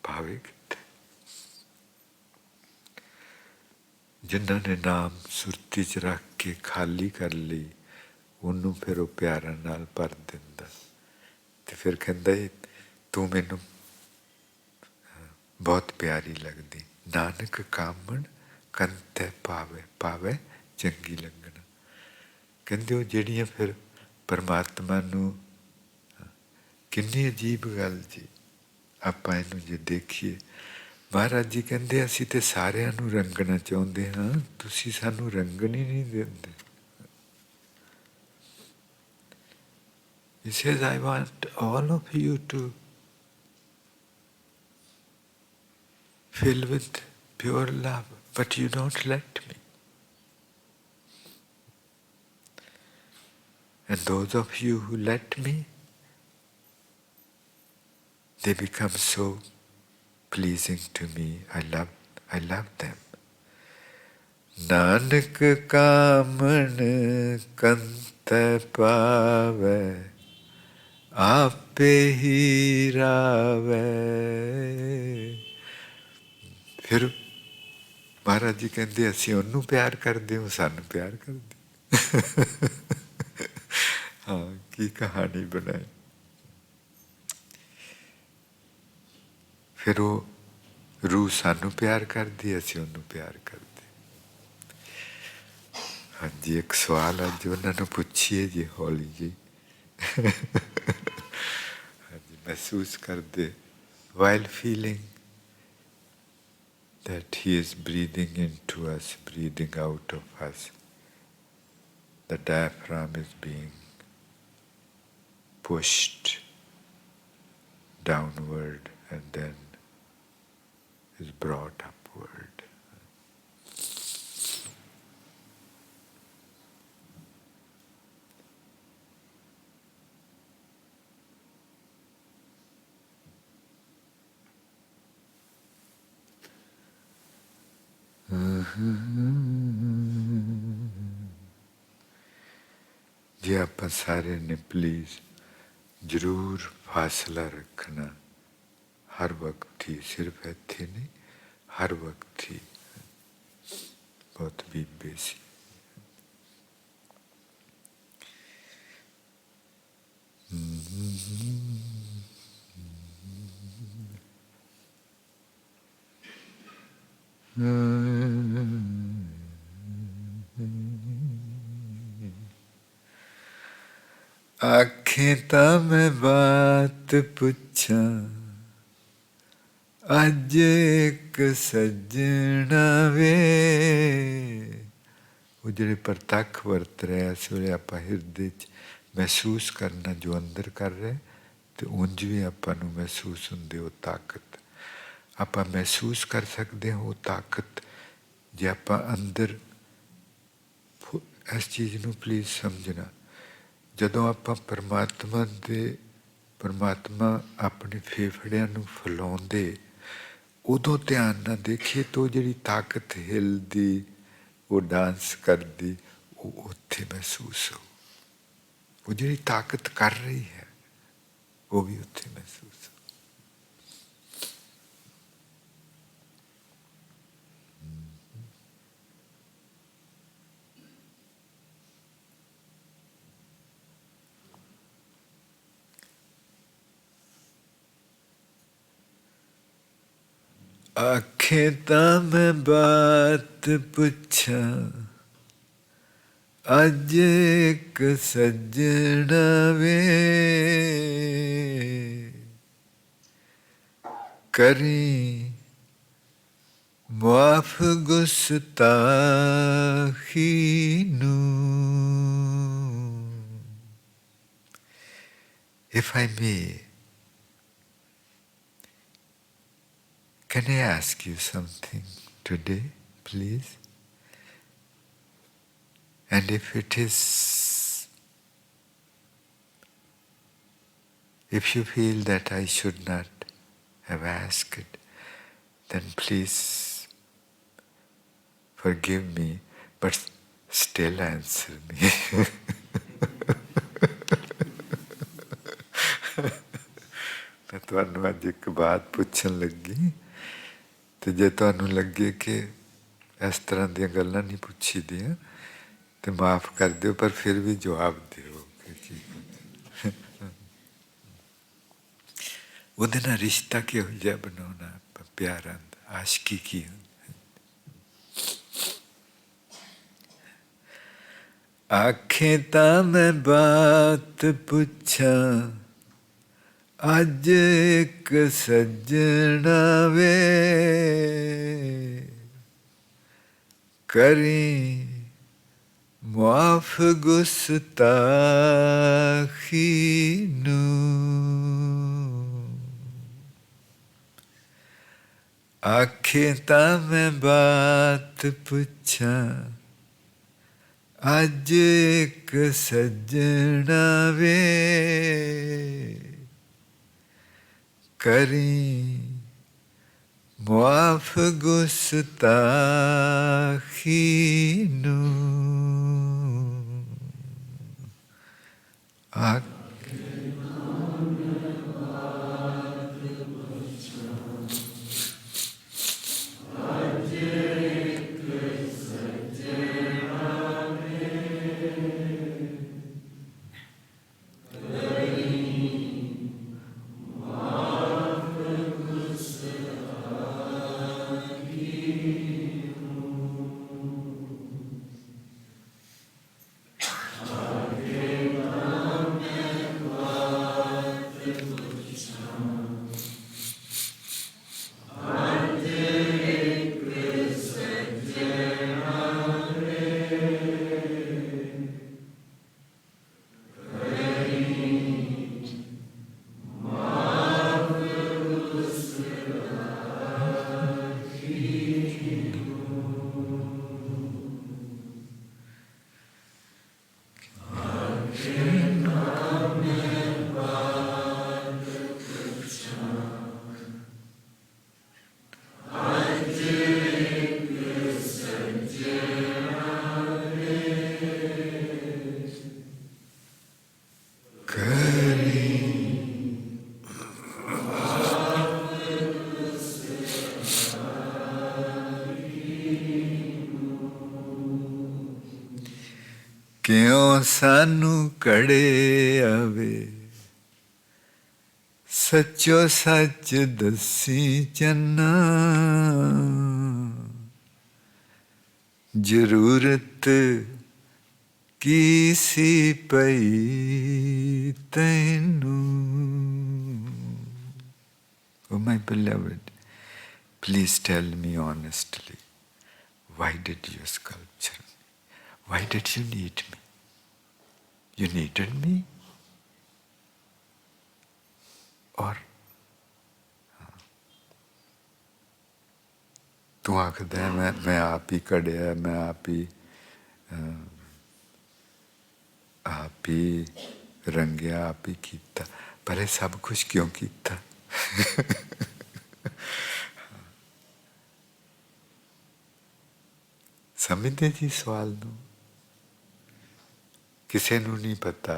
[SPEAKER 3] ਭਾਵੇ ਕਿੱਥੇ? ਜਿਨ੍ਹਾਂ ਨੇ ਨਾਮ ਸੁਰਤੀ 'ਚ ਰੱਖ ਕੇ ਖਾਲੀ ਕਰ ਲਈ ਉਹਨੂੰ ਫਿਰ ਉਹ ਪਿਆਰਾਂ ਨਾਲ ਭਰ ਦਿੰਦਾ ਤੇ ਫਿਰ ਕਹਿੰਦਾ ਤੂੰ ਮੈਨੂੰ ਬਹੁਤ ਪਿਆਰੀ ਲੱਗਦੀ। ਨਾਨਕ ਕਾਮਣ ਕੰਤੈ ਪਾਵੇ, ਪਾਵੇ ਚੰਗੀ ਲੱਗਣਾ। ਕਹਿੰਦੇ ਉਹ ਜਿਹੜੀਆਂ ਫਿਰ ਪਰਮਾਤਮਾ ਨੂੰ, ਕਿੰਨੀ ਅਜੀਬ ਗੱਲ ਜੀ। ਆਪਾਂ ਇਹਨੂੰ ਜੇ ਦੇਖੀਏ, ਮਹਾਰਾਜ ਜੀ ਕਹਿੰਦੇ ਅਸੀਂ ਤੇ ਸਾਰਿਆਂ ਨੂੰ ਰੰਗਣਾ ਚਾਹੁੰਦੇ ਹਾਂ, ਤੁਸੀਂ ਸਾਨੂੰ ਰੰਗਣ ਹੀ ਨਹੀਂ ਦਿੰਦੇ। He says, I want all of you to fill with pure love, but you don't let me. And those of you who let me, they become so pleasing to me. I love them. Nanak kaman kant pave, आपे ही रावे। फिर महाराज जी कहते असी उन्नू प्यार करते हो, सानू प्यार करते। हाँ, की कहानी बनाई। फिर वो रूह सानू प्यार करती, असी उन्नू प्यार करते। हाँ जी, एक सवाल अज उन्होंने पूछिए जी, हौली जी। हाँ जी, महसूस करते while feeling that he is breathing into us, breathing out of us. The diaphragm is being pushed downward and then is brought upward. जी आप सारे ने प्लीज जरूर फासला रखना हर वक्त ही, सिर्फ इत्थे नहीं, हर वक्त ही, बहुत भी बेसी। आखें तां मैं बात पुछां, अज एक सज्जणा वे। वो जिहड़े प्रतख वरत रहे इस वेले आपां हिरदे च महसूस करना जो अंदर कर रहे, तो उंज भी आपां नूं महसूस हुंदी वो ताकत। आपां महसूस कर सकते हैं वो ताकत जे आपां अंदर। इस चीज़ नूं प्लीज़ समझना, जदों आपां परमात्मा अपने फेफड़ियां नूं फैलाउंदे, उदों ध्यान ना देखिए तो जिहड़ी ताकत हिलदी, वो डांस करदी, वो उत्थे महसूस हो। वो जिहड़ी ताकत कर रही है, वो भी उत्थे महसूस हो। आखें तां मैं बात पुछां, अज एक सज्जणा वे। करी मुआफ गुस्ताखी नूं। If I may, can I ask you something today, please? And if you feel that I should not have asked, then please forgive me, but still answer me. मैं तुहानू अज एक बात पूछन लगी, तो जे तुहानू लगे कि इस तरह दी गल्लां नहीं पूछी दियां, तो माफ़ कर दिओ, पर फिर भी जवाब दिओ। ਉਹਦੇ ਨਾਲ ਰਿਸ਼ਤਾ ਕਿਹੋ ਜਿਹਾ ਬਣਾਉਣਾ, ਪਿਆਰਾਂ ਦਾ, ਆਸ਼ਕੀ ਕੀ ਹੁੰਦੀ। ਆਖੇ ਤਾਂ ਮੈਂ ਬਾਤ ਪੁੱਛਾਂ, ਅੱਜ ਇੱਕ ਸੱਜਣਾ ਵੇ। ਕਰੀ ਮੁਆਫ ਗੁਸਤਾਖੀ ਨੂੰ। आखे तां मैं बात पुछां, अज एक सज्जणा वे। करी मुआफ गुस्ताखी नू क्यों सानू कड़े आवे सचो सच दसी चन्ना जरूरत की सी पई तैनू Oh my beloved, please tell me honestly, why did you sculpture me? Why did you need me? You needed me? Or तू आखदा है मैं आप ही कढ़िया मैं आप ही रंगिया आप ही कीता पर ये सब कुछ क्यों कीता समझदे जी सवाल नूं किसे नूं नहीं पता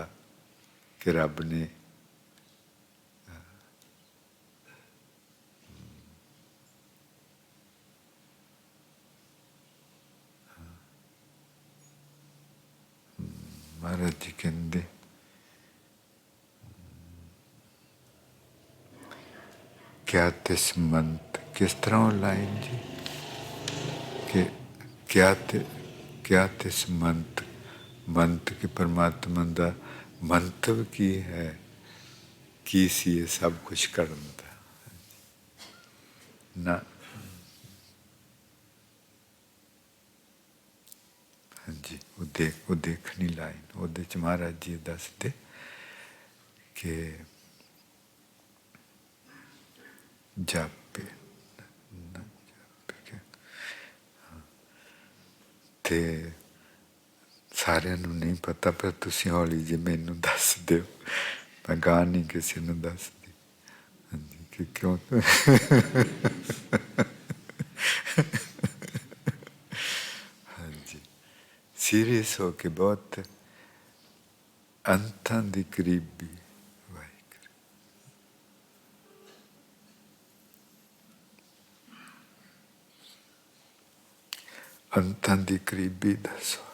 [SPEAKER 3] कि रब ने महाराज जी कहते क्या तिस मंत किस तरह लाइन जी कि क्या तिस मंत कि परमात्मा का मंतव की है की सी ये सब कुछ करन दा ना हाँ जी वो देखनी लाइन वो महाराज जी दसते कि जापे ते सारिਆਂ ਨੂੰ नहीं पता पर तुसीं हौली जी मैनू दस दिओ मैं गां नहीं किसी ਨੂੰ दसदी हाँ जी कि क्यों हाँ जी सीरियस हो के बहुत अंतां दी करीबी वाहिगुरू अंतां दी करीबी दा सवाल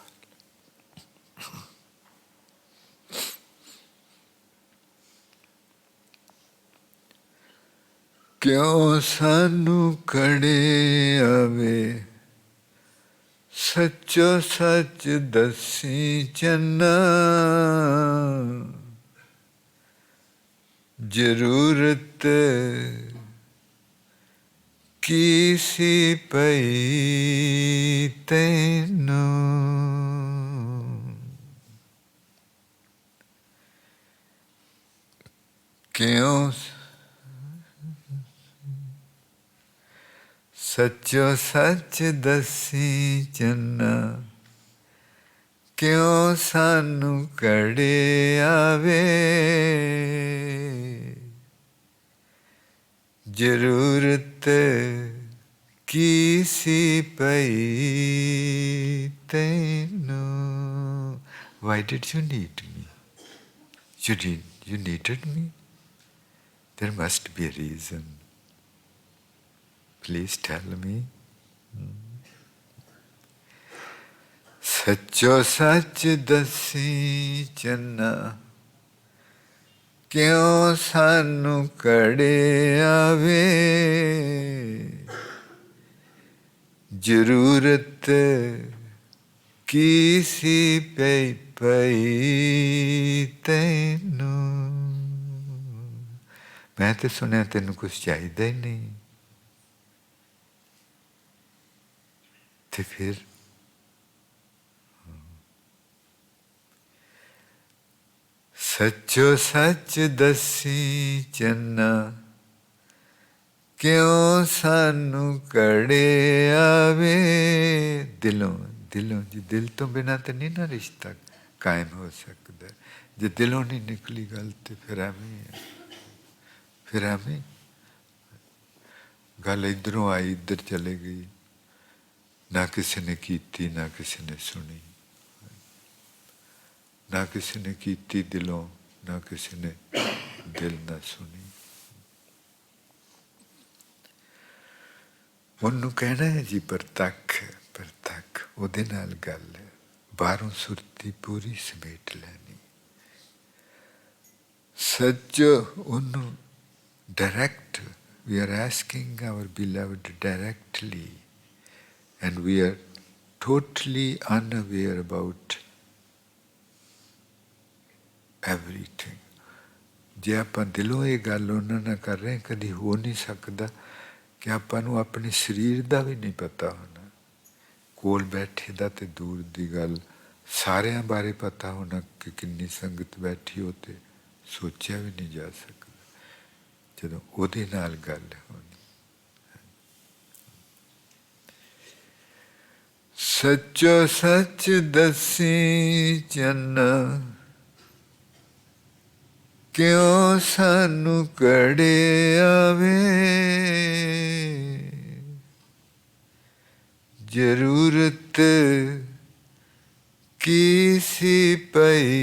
[SPEAKER 3] क्यों सानू खड़े आवे सचो सच दसी चन्ना जरूरत की सी पई तैनू क्यों सचो सच दसी चन्ना क्यों सानू कड़े आवे जरूरत की सी पई तैनू. Why did you need me? You needed me? There must be a reason. Please tell me. सच्चो सच दसी चन्ना क्यों सानू कड़े आवे जरूरत की सी पई पई तैनू. मैं तो सुनिया तेन कुछ चाहिदा ही नहीं तो फिर सच्चो सच दसी चन्ना क्यों सानू कड़े आवे. दिलों दिलों जी दिल तो बिना तो नहीं ना रिश्ता कायम हो सकता. जे दिलों नहीं निकली गल तो फिर हमें गल इधरों आई इधर चले गई. ना किसी ने कीती ना किसी ने सुनी. ना किसी ने कीती दिलों ना किसी ने दिल ना सुनी. ਉਹਨੂੰ ਕਹਿਣਾ ਹੈ ਜੀ ਪ੍ਰਤੱਖ ਉਹਦੇ ਨਾਲ ਗੱਲ ਹੈ. ਬਾਹਰੋਂ ਸੁਰਤੀ ਪੂਰੀ ਸਮੇਟ ਲੈਣੀ. ਸੱਚ ਉਹਨੂੰ direct. We are asking our beloved directly and we are totally unaware about everything. ਜੇ ਆਪਾਂ ਦਿਲੋਂ ਇਹ ਗੱਲ ਉਹਨਾਂ ਨਾਲ ਕਰ ਰਹੇ ਕਦੀ ਹੋ ਨਹੀਂ ਸਕਦਾ ਕਿ ਆਪਾਂ ਨੂੰ ਆਪਣੇ ਸਰੀਰ ਦਾ ਵੀ ਨਹੀਂ ਪਤਾ ਹੋਣਾ. ਕੋਲ ਬੈਠੇ ਦਾ ਤੇ ਦੂਰ ਦੀ ਗੱਲ ਸਾਰਿਆਂ ਬਾਰੇ ਪਤਾ ਹੋਣਾ ਕਿ ਕਿੰਨੀ ਸੰਗਤ ਬੈਠੀ ਹੋ ਤੇ ਸੋਚਿਆ ਵੀ ਨਹੀਂ ਜਾ ਸਕਦਾ ਜਦੋਂ ਉਹਦੇ ਨਾਲ ਗੱਲ ਹੋਣੀ. ਸੱਚੋ ਸੱਚ ਦਸੀ ਚੰਨਾ क्यों सानू कड़े आवे जरूरत की सी पई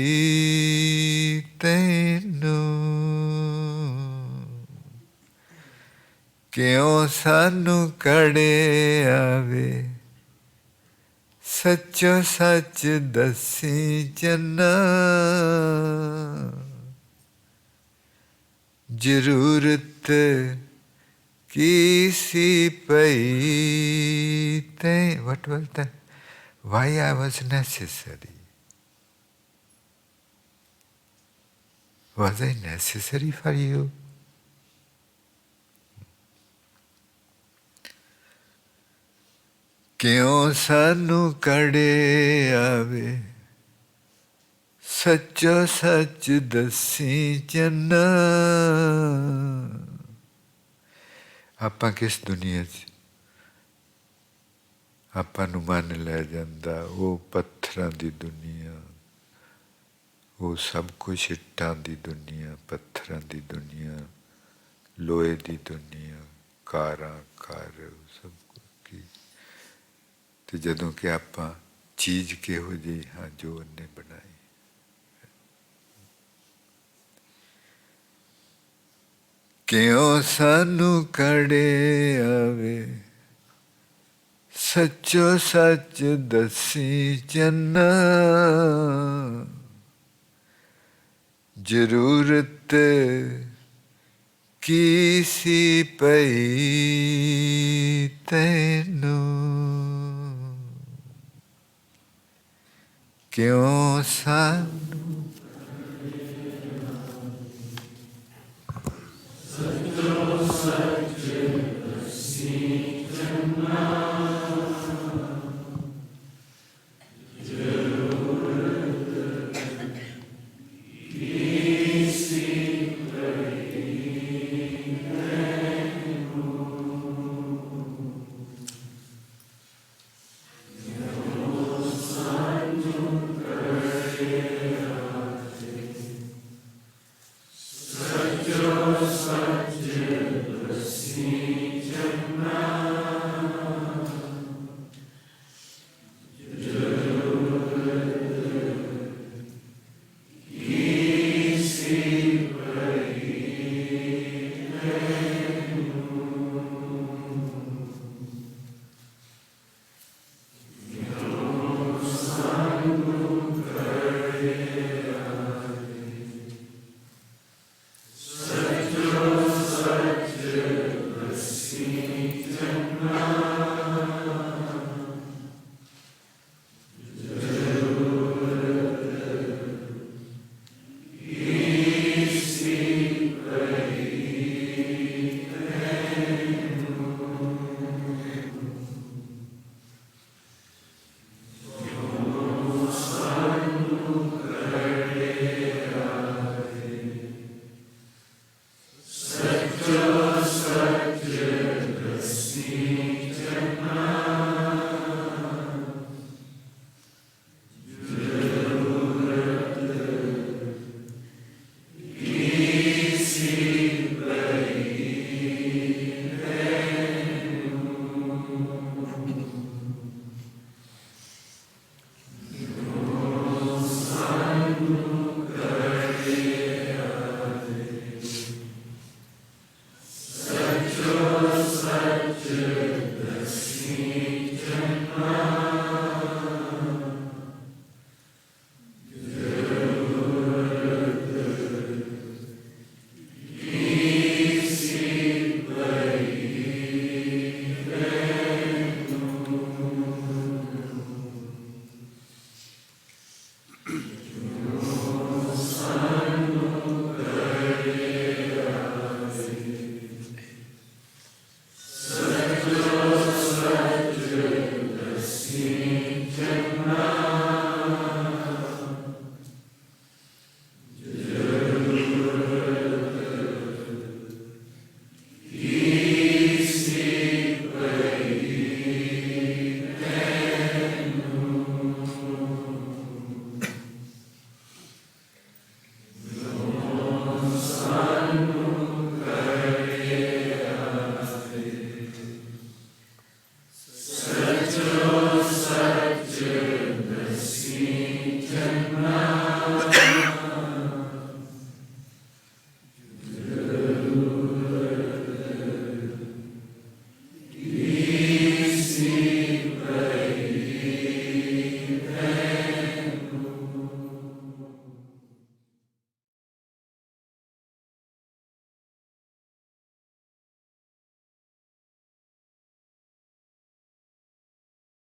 [SPEAKER 3] तैनू. क्यों सानू कड़े आवे सच्चो सच दसी चन्ना जरूरत की सी पई तै. What was that? Why I was necessary? Was I necessary for you? क्यों सानू कड़े आवे सच्चो सच दसी चन्ना. ਆਪਾਂ ਕਿਸ ਦੁਨੀਆ 'ਚ ਆਪਾਂ ਨੂੰ ਮਨ ਲੈ ਜਾਂਦਾ ਉਹ ਪੱਥਰਾਂ ਦੀ ਦੁਨੀਆ. ਉਹ ਸਭ ਕੁਝ ਇੱਟਾਂ ਦੀ ਦੁਨੀਆ ਪੱਥਰਾਂ ਦੀ ਦੁਨੀਆ ਲੋਹੇ ਦੀ ਦੁਨੀਆ ਕਾਰਾਂ ਕਾਰ ਸਭ ਕੁਝ ਕੀ. ਤੇ ਜਦੋਂ ਕਿ ਆਪਾਂ ਚੀਜ਼ ਕਿਹੋ ਜਿਹੀ ਹਾਂ ਜੋ ਉਹਨੇ ਬਣਾਈ. क्यों सानू कड़े आवे सच्चो सच दसी चन्ना जरूरत की सी पई तैनू. क्यों सानू